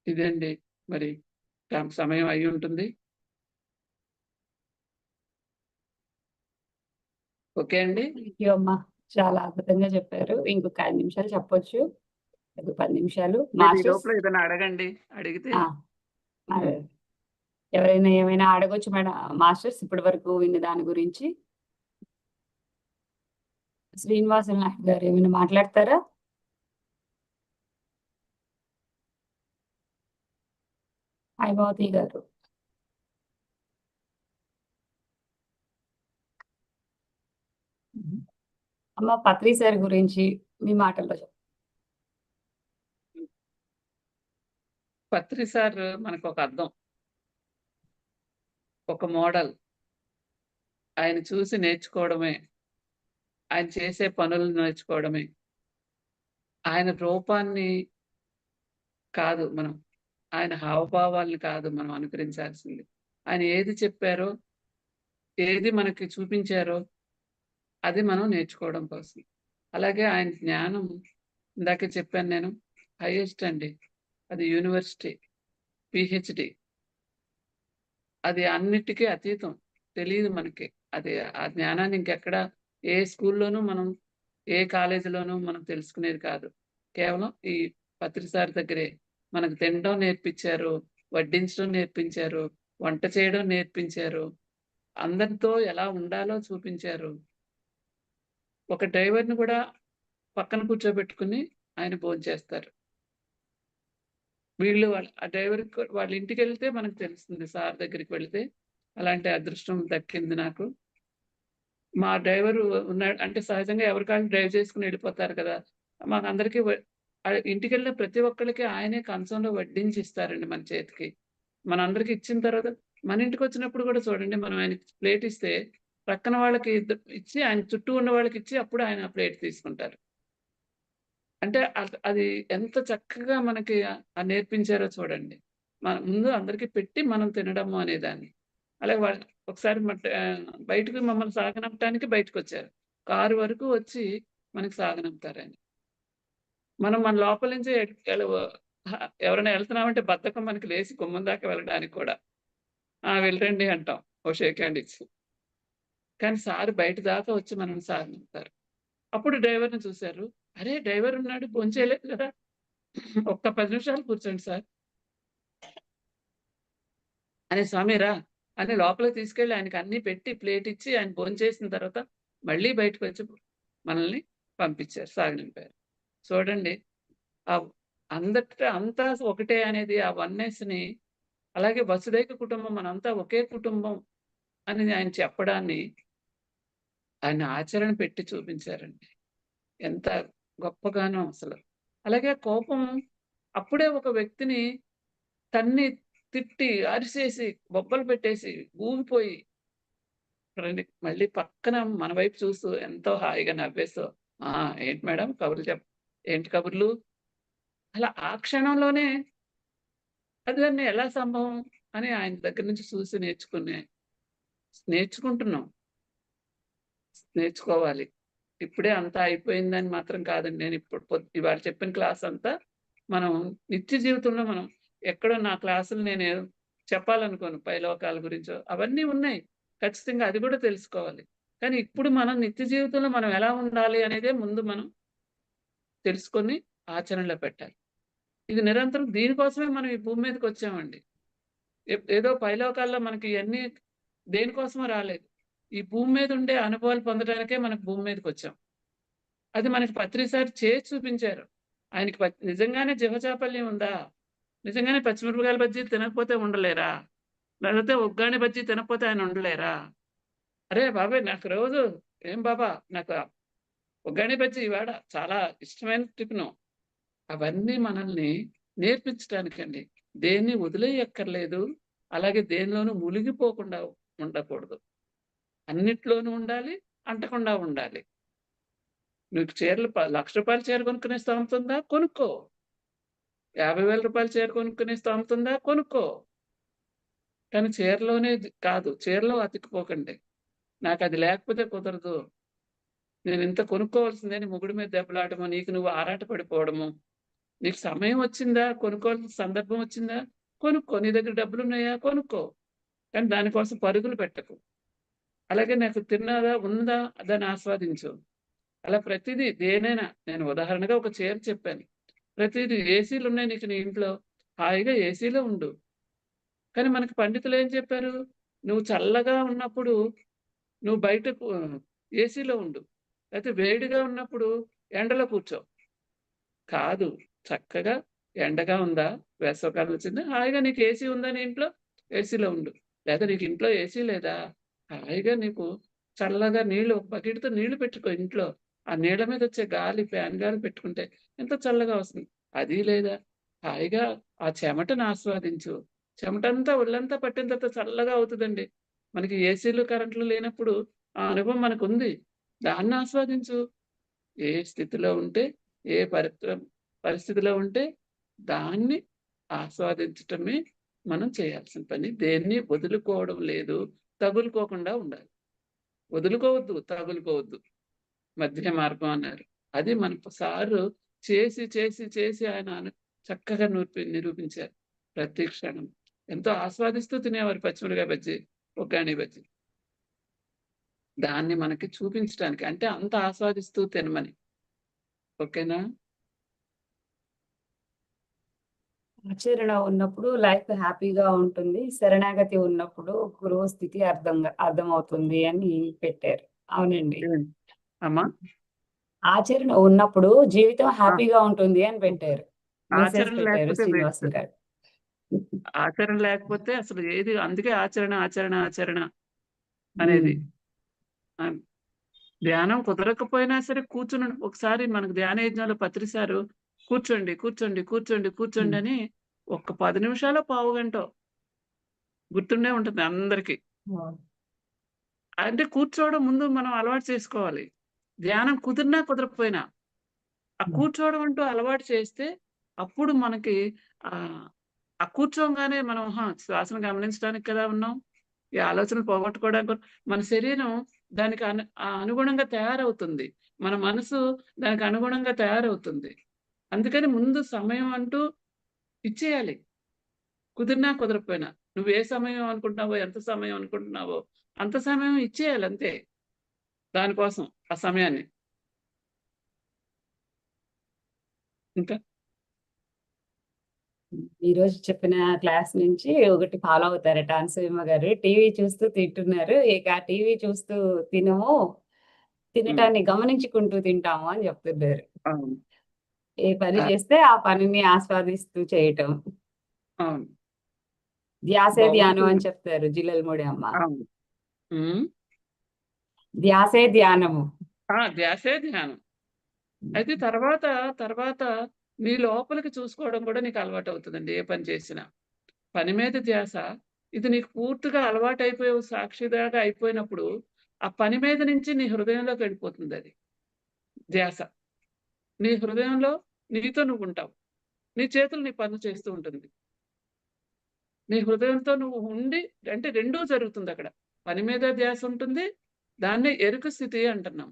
ఇదండి మరి సమయం అయ్యుంటుంది. ఓకే అండి. థాంక్ యూ అమ్మా. చాలా అద్భుతంగా చెప్పారు. ఇంకొక 5 నిమిషాలు చెప్పొచ్చు. ఒక 10 నిమిషాలు. మీరు ఈ మాస్టర్స్ లోపల ఏదైనా అడగండి. అడిగితే ఆ! అదే. ఎవరైనా ఏమైనా అడగొచ్చు మాస్టర్స్ ఇప్పటి వరకు విన్న దాని గురించి? శ్రీనివాసులు నాయుడు గారు ఏమైనా మాట్లాడతారా? హైమావతి గారు. అమ్మ పత్రి సార్ గురించి మీ మాటల్లో పత్రి సార్ మనకొక అద్దం. ఒక మోడల్. ఆయన చూసి నేర్చుకోవడమే. ఆయన చేసే పనులు నేర్చుకోవడమే. ఆయన రూపాన్ని కాదు మనం. ఆయన హావభావాల్ని కాదు మనం అనుకరించాల్సింది. ఆయన ఏది చెప్పారో, ఏది మనకి చూపించారో అది మనం నేర్చుకోవడం కోసం. అలాగే ఆయన జ్ఞానం ఇందాకే చెప్పాను నేను. హైయెస్ట్ అండి. అది యూనివర్సిటీ, పీహెచ్‌డీ. అది అన్నిటికి అతీతం. తెలీదు మనకి. అది ఆ జ్ఞానాన్ని ఇంకెక్కడ ఏ స్కూల్‌లోనూ మనం, ఏ కాలేజీలోనూ మనం తెలుసుకునేది కాదు. కేవలం ఈ పత్రి సార్ దగ్గరే మనకు తినడం నేర్పించారు, వడ్డించడం నేర్పించారు, వంట చేయడం నేర్పించారు, అందరితో ఎలా ఉండాలో చూపించారు. ఒక డ్రైవర్‌ని కూడా పక్కన కూర్చోబెట్టుకొని ఆయన భోంచేస్తారు. వీళ్ళు ఆ డ్రైవర్‌కి వాళ్ళ ఇంటికెళ్తే మనకు తెలుస్తుంది సార్ దగ్గరికి వెళ్తే. అలాంటి అదృష్టం దక్కింది నాకు. మా డ్రైవరు ఉన్నాడు అంటే సహజంగా ఎవరి కాళ్ళు డ్రైవ్ చేసుకొని వెళ్ళిపోతారు కదా! మాకందరికీ ఇంటికెళ్ళిన ప్రతి ఒక్కళ్ళకి ఆయనే కంచంలో వడ్డించి ఇస్తారండి మన చేతికి. మనందరికి ఇచ్చిన తర్వాత మన ఇంటికొచ్చినప్పుడు కూడా చూడండి మనం ఆయనకి ప్లేట్ ఇస్తే పక్కన వాళ్ళకి ఇచ్చి ఆయన చుట్టూ ఉన్న వాళ్ళకిచ్చి అప్పుడు ఆయన ప్లేట్ తీసుకుంటారు. అంటే అది ఎంత చక్కగా మనకి నేర్పించారో చూడండి. ముందు అందరికి పెట్టి మనం తినడము అనేదాన్ని. అలాగే వాళ్ళు ఒకసారి బయటకి మమ్మల్ని సాగనంపటానికి బయటకొచ్చారు. కారు వరకు వచ్చి మనకి సాగనంపుతారాయన. మనం మన లోపల నుంచి ఎవరైనా ఎళ్తున్నామంటే బద్ధకం మనకి లేసి గుమ్మం దాకా వెళ్ళడానికి కూడా. ఆ! వెళ్ళిరండి అంటాం. ఓ షేక్ హ్యాండ్ ఇచ్చి. కానీ సార్ బయట దాకా వచ్చి మనల్ని సాగనంపుతారు. అప్పుడు డ్రైవర్‌ని చూసారు. అరే! డ్రైవర్ ఉన్నాడు భోంచేయలేదు కదా! ఒక్క 10 నిమిషాలు కూర్చోండి సార్. అని స్వామి రా! అని లోపలికి తీసుకెళ్ళి ఆయనకి అన్నీ పెట్టి ప్లేట్ ఇచ్చి ఆయన భోంచేసిన తర్వాత మళ్ళీ బయటకొచ్చి మనల్ని పంపించారు. సాగనింపారు. చూడండి ఆహ్, అంతా ఒకటే అనేది ఆ వన్నెస్‌ని అలాగే వసుదైక కుటుంబం మనంతా ఒకే కుటుంబం అని ఆయన చెప్పడాన్ని ఆయన ఆచరణ పెట్టి చూపించారండి. ఎంత గొప్పగానో అసలు. అలాగే కోపం అప్పుడే ఒక వ్యక్తిని తన్ని, తిట్టి, అరిసేసి, బొబ్బలు పెట్టేసి, ఊగిపోయి రండి మళ్ళీ పక్కన మన వైపు చూస్తూ ఎంతో హాయిగా నవ్వేస్తూ, "ఆ! ఏంటి మేడం కబుర్లు ఏంటి కబుర్లు?" అలా ఆ క్షణంలోనే అదన్నీ ఎలా సంభవం అని ఆయన దగ్గర నుంచి చూసి నేర్చుకుంటున్నాం. నేర్చుకోవాలి. ఇప్పుడే అంతా అయిపోయిందని మాత్రం కాదండి. నేను ఇప్పుడు ఇవాళ చెప్పిన క్లాస్ అంతా మనం నిత్య జీవితంలో మనం ఎక్కడో నా క్లాసులు నేను చెప్పాలనుకోను. పైలోకాల గురించో అవన్నీ ఉన్నాయి. ఖచ్చితంగా అది కూడా తెలుసుకోవాలి. కానీ ఇప్పుడు మనం నిత్య జీవితంలో మనం ఎలా ఉండాలి అనేదే ముందు మనం తెలుసుకొని ఆచరణలో పెట్టాలి. ఇది నిరంతరం దీనికోసమే మనం ఈ భూమి మీదకొచ్చామండి. ఏదో పైలోకాల్లో మనకి ఇయన్నీ దేనికోసమో రాలేదు. ఈ భూమి మీద ఉండే అనుభవాలు పొందడానికే మనకు భూమి మీదకొచ్చాం. అది మనకి పత్రి సార్ చేసి చూపించారు. ఆయనకి నిజంగానే జిహచాపల్యం ఉందా? నిజంగానే పచ్చిమిరపకాయల బజ్జీ తినకపోతే ఉండలేరా? లేకపోతే ఉగ్గాని బజ్జీ తినకపోతే ఆయన ఉండలేరా? అరే బాబాయ్! నాకు రోజు ఏం బాబా నాకు ఉగ్గాని బజ్జీ ఇవాళ చాలా ఇష్టమైన టిఫిను. అవన్నీ మనల్ని నేర్పించటానికండి. దేన్ని వదిలేయక్కర్లేదు. అలాగే దేనిలోనూ మునిగిపోకుండా ఉండకూడదు. అన్నిట్లోనూ ఉండాలి. అంటకుండా ఉండాలి. నీకు చీరలు రూ. 1,00,000 చీర కొనుక్కునే స్తోమత ఉందా? కొనుక్కో. రూ. 50,000 చీర కొనుక్కునే స్తోమత ఉందా? కొనుక్కో. కానీ చీరలోనే కాదు. చీరలో అతుక్కుపోకండి. నాకది లేకపోతే కుదరదు. నేనింత కొనుక్కోవాల్సిందే అని మొగుడు మీద దెబ్బలాటము, నీకు నువ్వు ఆరాట పడిపోవడము. నీకు సమయం వచ్చిందా? కొనుక్కోవాల్సిన సందర్భం వచ్చిందా? కొనుక్కో. నీ దగ్గర డబ్బులున్నాయా? కొనుక్కో. కానీ దానికోసం పరుగులు పెట్టకు. అలాగే నాకు తిన్నదా? ఉన్నదా? దాన్ని ఆస్వాదించు. అలా ప్రతీదీ దేనైనా నేను ఉదాహరణగా ఒక చీర చెప్పాను. ప్రతీదీ ఏసీలున్నాయి నీకు నీ ఇంట్లో. హాయిగా ఏసీలో ఉండు. కానీ మనకి పండితులేం చెప్పారు? నువ్వు చల్లగా ఉన్నప్పుడు నువ్వు బయటకు ఏసీలో ఉండు. లేతే వేడిగా ఉన్నప్పుడు ఎండలో కూర్చో. కాదు. చక్కగా ఎండగా ఉందా? వేసవికాలం వచ్చిందా? హాయిగా నీకు ఏసీ ఉందా నీ ఇంట్లో? ఏసీలో ఉండు. లేదా నీకు ఇంట్లో ఏసీ లేదా? హాయిగా నీకు చల్లగా ఒక బకెట్‌తో నీళ్లు పెట్టుకో ఇంట్లో. ఆ నీళ్ల మీదొచ్చే గాలి, ఫ్యాన్ గాలి పెట్టుకుంటే ఎంత చల్లగా వస్తుంది. అది లేదా? హాయిగా ఆ చెమటను ఆస్వాదించు. చెమటంతా ఒళ్ళంతా పట్టిన తర్వాత చల్లగా అవుతదండి. మనకి ఏసీలు, కరెంట్‌లు లేనప్పుడు ఆ అనుభవం మనకుంది. దాన్ని ఆస్వాదించు. ఏ స్థితిలో ఉంటే, ఏ పరిస్థితిలో ఉంటే దాన్ని ఆస్వాదించటమే మనం చేయాల్సిన పని. దేన్ని వదులుకోవడం లేదు. తగులుకోకుండా ఉండాలి. వదులుకోవద్దు, తగులుకోవద్దు. మధ్య మార్గం అన్నారు. అది మన సారు చేసి ఆయన చక్కగా నిరూపించారు. ప్రతి క్షణం. ఎంతో ఆస్వాదిస్తూ తినేవారు పచ్చిమిరపకాయ బజ్జీ, ఉగ్గాని బజ్జీ. దాన్ని మనకి చూపించటానికి అంటే అంత ఆస్వాదిస్తూ తినమని. ఓకేనా? ఆచరణ ఉన్నప్పుడు లైఫ్ హ్యాపీగా ఉంటుంది. శరణాగతి ఉన్నప్పుడు గురువు స్థితి అర్థమవుతుంది అని పెట్టారు. అవునండి. ఏం- అమ్మా ఆచరణ ఉన్నప్పుడు జీవితం ఆ, హ్యాపీగా ఉంటుంది అని పెట్టారు. మెసేజ్ ఆచరణ పెట్టారు లేకపోతే వేస్ట్. శ్రీనివాసులు గారు. ఆచరణ లేకపోతే అసలు ఏది, అందుకే ఆచరణ ఆచరణ ఆచరణ ఉమ్, అనేది. ఆ, ధ్యానం కుదరకపోయినా సరే కూర్చుని ఒకసారి మనకు ధ్యాన యజ్ఞంలో పత్రిసారు కూర్చోండి కూర్చోండి కూర్చోండి కూర్చోండి ఉమ్, అని ఒక్క 10 నిమిషాలు పావు గంట గుర్తుండే ఉంటుంది అందరికి. అవును. అంటే కూర్చోవడం ముందు మనం అలవాటు చేసుకోవాలి. ధ్యానం కుదిరినా కుదరకపోయినా ఆ ఉమ్, కూర్చోవడం అంటూ అలవాటు చేస్తే అప్పుడు మనకి ఆహ్, ఆ కూర్చోంగానే మనం శ్వాసను గమనించడానికి కదా ఉన్నాం. ఈ ఆలోచనలు పోగొట్టుకోవడానికి మన శరీరం దానికి అనుగుణంగా తయారవుతుంది. మన మనసు దానికి అనుగుణంగా తయారవుతుంది. అందుకని ముందు సమయం అంటూ ఇచ్చేయాలి. కుదిరినా కుదరకపోయినా. నువ్వు ఏ సమయం అనుకుంటున్నావో, ఎంత సమయం అనుకుంటున్నావో అంత సమయం ఇచ్చేయాలి అంతే. దానికోసం ఆ సమయాన్ని. ఇంకా ఈ రోజు చెప్పిన క్లాస్ నుంచి ఒకటి ఫాలో అవుతారట అనసూయమ్మ గారు. టీవీ చూస్తూ తింటున్నారు. ఇక ఆ టీవీ చూస్తూ తినము. హ్మ్. తినటాన్ని గమనించుకుంటూ తింటాము అని చెప్తున్నారు. అవును. ఏ పని ఆ! చేస్తే ఆ పనిని ఆస్వాదిస్తూ చేయటం. అవును. ధ్యాసే ధ్యానం భగవంతుడు అని చెప్తారు జిల్లెలమూడి అమ్మ. అవును. హ్మ్. ధ్యాసే ధ్యానము. ధ్యాసే ధ్యానం. అయితే తర్వాత నీ లోపలికి చూసుకోవడం కూడా నీకు అలవాటవుతదండి ఏ పని చేసినా. పని మీద ధ్యాస ఇది నీకు పూర్తిగా అలవాటయిపోయి సాక్షిదాగా అయిపోయినప్పుడు, ఆ పని మీద నుంచి నీ హృదయంలోకి వెళ్ళిపోతుందది ధ్యాస. నీ హృదయంలో నీతో నువ్వుంటావు. నీ చేతులు నీ పనులు చేస్తూ ఉంటుంది. నీ హృదయంతో నువ్వు ఉండి అంటే రెండూ జరుగుతుందక్కడ. పని మీద ధ్యాస ఉంటుంది. దాన్నే ఎరుక స్థితి అంటున్నాం.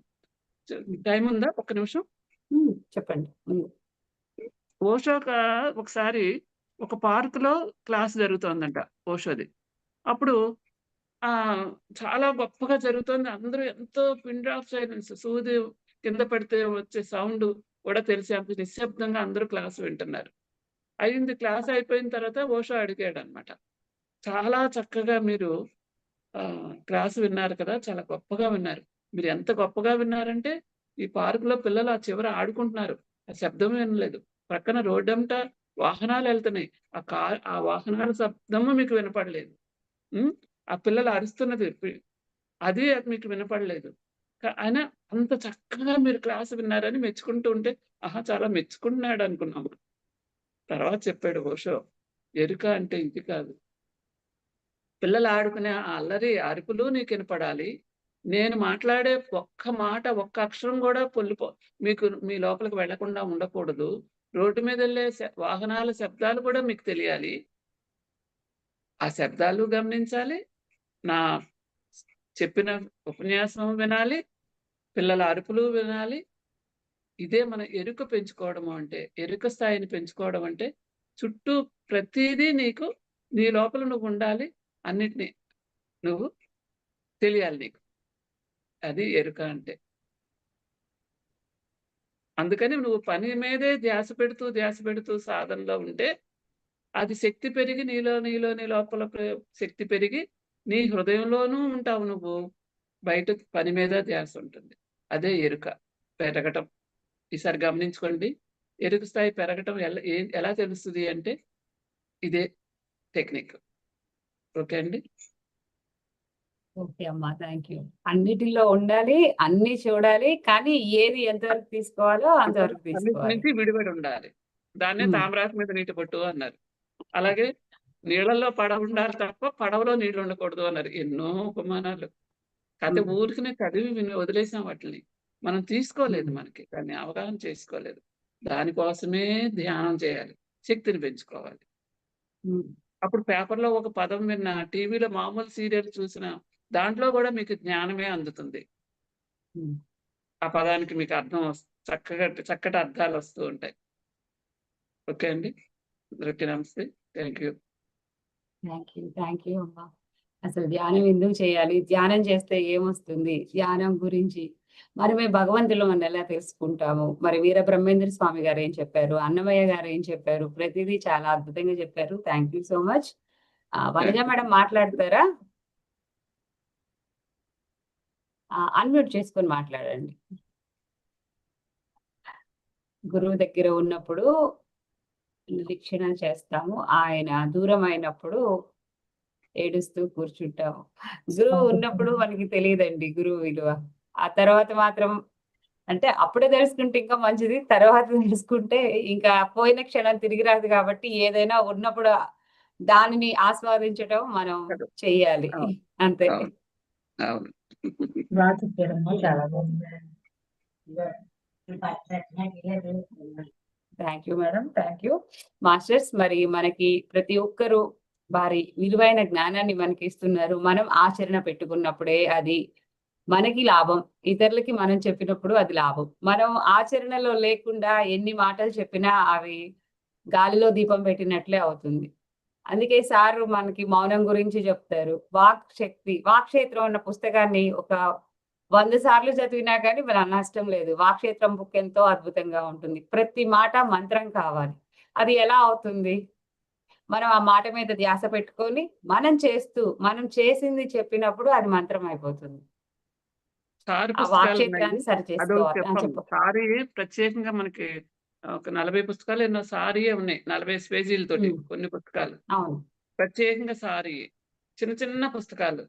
టైముందా? ఒక్క నిమిషం. చెప్పండి. ఓషో ఒకసారి ఒక పార్క్‌లో క్లాస్ జరుగుతోందంట ఓషోది. అప్పుడు చాలా గొప్పగా జరుగుతోంది. అందరూ ఎంతో పిన్ డ్రాప్ సైలెన్స్ సూది కింద పడితే వచ్చే సౌండు కూడా తెలిసేంత నిశ్శబ్దంగా అందరూ క్లాస్ వింటున్నారు. అయింది క్లాస్ అయిపోయిన తర్వాత ఓషో అడిగాడనమాట. చాలా చక్కగా మీరు క్లాస్ విన్నారు కదా! చాలా గొప్పగా విన్నారు. మీరు ఎంత గొప్పగా విన్నారంటే, ఈ పార్క్‌లో పిల్లలు ఆ చివర ఆడుకుంటున్నారు. ఆ శబ్దం వినలేదు. పక్కన రోడ్డంతా వాహనాలెళ్తున్నాయి. ఆ వాహనాల శబ్దము మీకు వినపడలేదు. హ్మ్. ఆ పిల్లలు అరుస్తున్నది అది మీకు వినపడలేదు. అయినా అంత చక్కగా మీరు క్లాస్ విన్నారని మెచ్చుకుంటూ ఉంటే, ఆహా! చాలా మెచ్చుకుంటున్నాడనుకున్నాము. తర్వాత చెప్పాడు ఓషో, ఎరుక అంటే ఇది కాదు. పిల్లలు ఆడుకునే ఆ అల్లరి అరుపులు నీకినపడాలి. నేను మాట్లాడే ఒక్క మాట, ఒక్క అక్షరం గూడా మీకు మీ లోపలికి వెళ్ళకుండా ఉండకూడదు. రోడ్డు మీదెళ్ళే వాహనాల శబ్దాలు కూడా మీకు తెలియాలి. ఆ శబ్దాలు గమనించాలి. నా చెప్పిన ఉపన్యాసం వినాలి. పిల్లల అరుపులు వినాలి. ఇదే మన ఎరుక పెంచుకోవడము అంటే. ఎరుక స్థాయిని పెంచుకోవడం అంటే, చుట్టూ ప్రతీదీ నీకు నీ లోపల నువ్వుండాలి. అన్నిటిని నువ్వు తెలియాలి నీకు. అది ఎరుక అంటే. అందుకని నువ్వు పని మీదే ధ్యాస పెడుతూ సాధనలో ఉంటే, అది శక్తి పెరిగి నీ లోపల శక్తి పెరిగి, నీ హృదయంలోనూ ఉంటావు నువ్వు. బయట పని మీద ధ్యాస ఉంటుంది. అదే ఎరుక పెరగటం. ఈసారి గమనించుకోండి. ఎరుక స్థాయి పెరగటం ఎలా తెలుస్తది అంటే, ఇదే టెక్నిక్. ఓకే అండి. ఓకే అమ్మా. Thank you. అన్నిటిలో ఉండాలి. అన్నీ చూడాలి. కానీ ఏది ఎంతవరకు తీసుకోవాలో అంతవరకు అన్నిటి తీసుకోవాలి. నుంచి విడిపడి ఉండాలి. దాన్నే హ్మ్. తామరాకు మీద నీటి బొట్టు అన్నారు. అలాగే నీళ్ళల్లో పడవ ఉండాలి తప్ప పడవలో నీళ్లు ఉండకూడదు అన్నారు. ఎన్నో ఉపమానాలు. కాతే హ్మ్. ఊరికనే చదివి విని వదిలేసాం వాటిల్ని. మనం తీసుకోలేదు హ్మ్. మనకి. దాన్ని అవగాహన చేసుకోలేదు. దానికోసమే ధ్యానం చేయాలి. శక్తిని పెంచుకోవాలి. హ్మ్. అప్పుడు పేపర్‌లో ఒక పదం విన్నా, టీవీలో మామూలు సీరియల్ చూసినా, దాంట్లో గూడా మీకు జ్ఞానమే అందుతుంది. హ్మ్. ఆ పదానికి మీకు అర్థం చక్కటి అర్థాలొస్తూ ఉంటాయి. ఓకే అండి. అందరికీ నమస్తే. Thank you. థ్యాంక్ యూ అమ్మా. అసలు ధ్యానం ఎందుకు చేయాలి? ధ్యానం చేస్తే ఏమొస్తుంది? ధ్యానం గురించి మనమే భగవంతులం అని ఎలా తెలుసుకుంటాము? మరి వీర బ్రహ్మేంద్ర స్వామి గారు ఏం చెప్పారు? అన్నమయ్య గారు ఏం చెప్పారు? ప్రతిదీ చాలా అద్భుతంగా చెప్పారు. Thank you so much. Vanaja madam మాట్లాడతారా? అన్మ్యూట్ చేసుకొని మాట్లాడండి. గురువు దగ్గర ఉన్నప్పుడు నిరీక్షణ చేస్తాము. ఆయన దూరం అయినప్పుడు ఏడుస్తూ కూర్చుంటాము. గురువు ఉన్నప్పుడు మనకి తెలియదండి గురువు విలువ. ఆ తర్వాత మాత్రం అంటే అప్పుడే తెలుసుకుంటే ఇంకా మంచిది. తర్వాత తెలుసుకుంటే ఇంకా పోయిన క్షణం తిరిగి రాదు కాబట్టి ఏదైనా ఉన్నప్పుడు దానిని ఆస్వాదించటం మనం కదా! చెయ్యాలి. అవును. అంతే. అవును. అవును. బాగా చెప్పారమ్మా, చాలా బాగుంది. Thank you madam. Thank you. Masters మరి మనకి ప్రతి ఒక్కరు వారి విలువైన జ్ఞానాన్ని మనకి ఇస్తున్నారు. మనం ఆచరణ పెట్టుకున్నప్పుడే అది మనకి లాభం. ఇతరులకి మనం చెప్పినప్పుడు అది లాభం. మనం ఆచరణలో లేకుండా ఎన్ని మాటలు చెప్పినా అవి గాలిలో దీపం పెట్టినట్లే అవుతుంది. అందుకే సారు మనకి మౌనం గురించి చెప్తారు. వాక్ శక్తి, వాక్క్షేత్రం అన్న పుస్తకాన్ని ఒక 100 సార్లు చదివినా గానీ మన నష్టం లేదు. వాక్క్షేత్రం బుక్ ఎంతో అద్భుతంగా ఉంటుంది. ప్రతి మాట మంత్రం కావాలి. అది ఎలా అవుతుంది? మనం ఆ మాట మీద ధ్యాస పెట్టుకొని, మనం చేస్తూ, మనం చేసింది చెప్పినప్పుడు అది మంత్రం అయిపోతుంది. సారు ఆ పుస్తకాలున్నాయి. వాక్క్షేత్రాన్ని అదొకటి సరిచేసుకోవాలి. చెప్పాము. చెప్పు. సారీయే ప్రత్యేకంగా మనకి ఒక 40 పుస్తకాలు ఎన్నో సారీయే ఉన్నాయి. 40 పేజీలతోటి హ్మ్. కొన్ని పుస్తకాలు. అవును. ప్రత్యేకంగా సారీయే. చిన్న చిన్న పుస్తకాలు.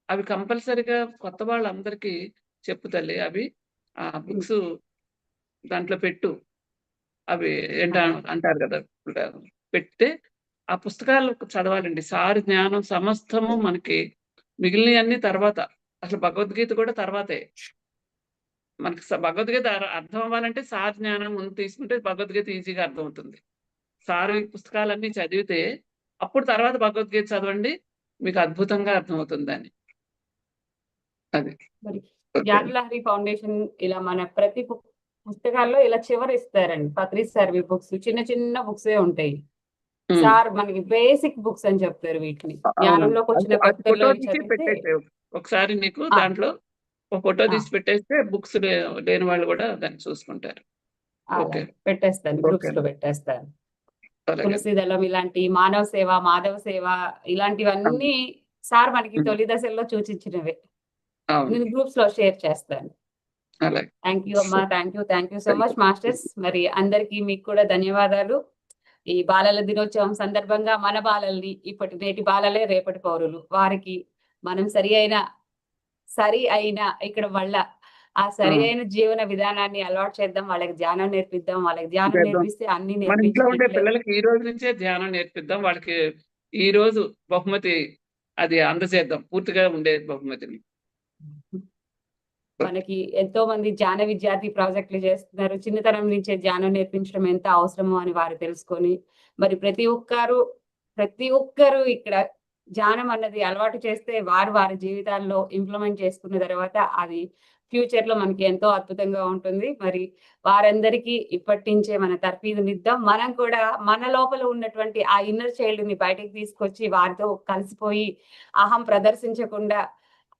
అవి కంపల్సరీగా కొత్త వాళ్ళందరికీ చెప్పు తల్లి అవి. ఆ హ్మ్. బుక్సు దాంట్లో పెట్టు. అవి ఏంట అలాగే. అంటారు గదా! పెడితే ఆ పుస్తకాలు చదవాలండి. సారు జ్ఞానం సమస్తము మనకి మిగిలినయన్నీ తర్వాత. అసలు భగవద్గీత కూడా తర్వాతే. మనకి భగవద్గీత అర్థం అవ్వాలంటే సారు జ్ఞానం ముందు తీసుకుంటే భగవద్గీత ఈజీగా అర్థమవుతుంది. సారు ఈ పుస్తకాలన్నీ చదివితే అప్పుడు తర్వాత భగవద్గీత చదవండి. మీకు అద్భుతంగా అర్థమవుతుందని. అది. మరి ఓకే. జ్ఞానలహరి ఫౌండేషన్ ఇలా మన ప్రతి పుస్తకాల్లో ఇలా చివర ఇస్తారండి. పత్రి సర్వే బుక్స్ చిన్న చిన్న బుక్సే ఉంటాయి. హ్మ్. సార్ మనకి బేసిక్ బుక్స్ అని చెప్తారు వీటిని. అవునండి. జ్ఞానంలోకి అది వచ్చిన అది కొత్తల్లో ఫోటో ఇవి తీసి చదివితే పెట్టేసేయి. ఒకసారి నీకు ఆ! దాంట్లో ఒక ఫోటో ఆ! తీసి పెట్టేస్తే బుక్స్ లేని వాళ్ళు గూడా దాన్ని చూసుకుంటారు. ఓకే. అలాగే. పెట్టేస్తాను. ఓకే గ్రూప్స్‌లో అండి. పెట్టేస్తాను. అలాగే. తులసి దళం ఇలాంటి మానవ సేవ, మాధవ సేవ అవును. ఇలాంటివన్నీ సార్ మనకి హ్మ్. తొలి దశల్లో సూచించినవే. అవును. నేను గ్రూప్స్‌లో షేర్ చేస్తాను. అలాగే. థాంక్ యూ అమ్మా. Sure. Thank you. Thank you so much welcome. Masters. మరి అందరికీ మీకు కూడా ధన్యవాదాలు. ఈ బాలల దినోత్సవం సందర్భంగా మన బాలల్ని నేటి బాలలే రేపటి పౌరులు. వారికి మనం సరి అయిన ఇక్కడ మళ్ళా ఆ ఆ! సరి అయిన జీవన విధానాన్ని అలవాటు చేద్దాం. వాళ్ళకి ధ్యానం నేర్పిద్దాం. వాళ్ళకి ధ్యానం చేద్దాం. నేర్పిస్తే అన్నీ మన ఇంట్లో ఉండే నేర్పించినట్లే. పిల్లలకి ఈ రోజు నుంచే ధ్యానం నేర్పిద్దాం. వాళ్ళకి ఈరోజు బహుమతి అది అందజేద్దాం. పూర్తిగా ఉండే బహుమతిని. ఓకే. మనకి ఎంతో మంది ధ్యాన విద్యార్థి ప్రాజెక్టులు చేస్తున్నారు. చిన్నతనం నుంచే ధ్యానం నేర్పించడం ఎంత అవసరమో అని వారు తెలుసుకొని, మరి ప్రతి ఒక్కరు ఇక్కడ ధ్యానం అన్నది అలవాటు చేస్తే వారు వారి జీవితాల్లో ఇంప్లిమెంట్ చేసుకున్న తర్వాత అది ఫ్యూచర్‌లో మనకి ఎంతో అద్భుతంగా ఉంటుంది. మరి వారందరికీ ఇప్పటి నుంచే మన తర్ఫీదునిద్దాం. మనం కూడా మన లోపల ఉన్నటువంటి ఆ ఇన్నర్ చైల్డ్‌ని బయటకి తీసుకొచ్చి వారితో కలిసిపోయి అహం ప్రదర్శించకుండా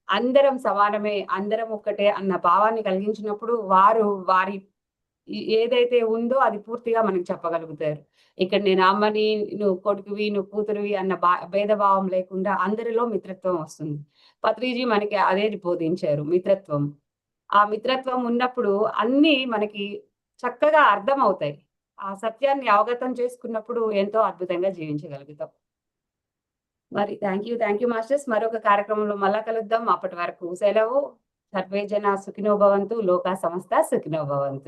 అందరం సమానమే, అందరం ఒక్కటే అన్న భావాన్ని కలిగించినప్పుడు వారి ఏదైతే ఉందో అది పూర్తిగా మనకు చెప్పగలుగుతారు. ఇక్కడ నేను అమ్మని, నువ్వు కొడుకువి, నువ్వు కూతురివి అన్న భేదభావం లేకుండా అందరిలో మిత్రత్వం వస్తుంది. పత్రిజీ మనకి అదే బోధించారు మిత్రత్వం. ఆ మిత్రత్వం ఉన్నప్పుడు అన్నీ మనకి చక్కగా అర్థమవుతాయి. ఆ సత్యాన్ని అవగతం చేసుకున్నప్పుడు ఎంతో అద్భుతంగా జీవించగలుగుతాం. మరి థాంక్ యూ మాస్టర్స్. మరొక కార్యక్రమంలో మళ్ళా కలుద్దాం. అప్పటి వరకు సెలవు. సర్వే జన సుఖినో భవంతు. లోకా సమస్త సుఖినో భవంతు.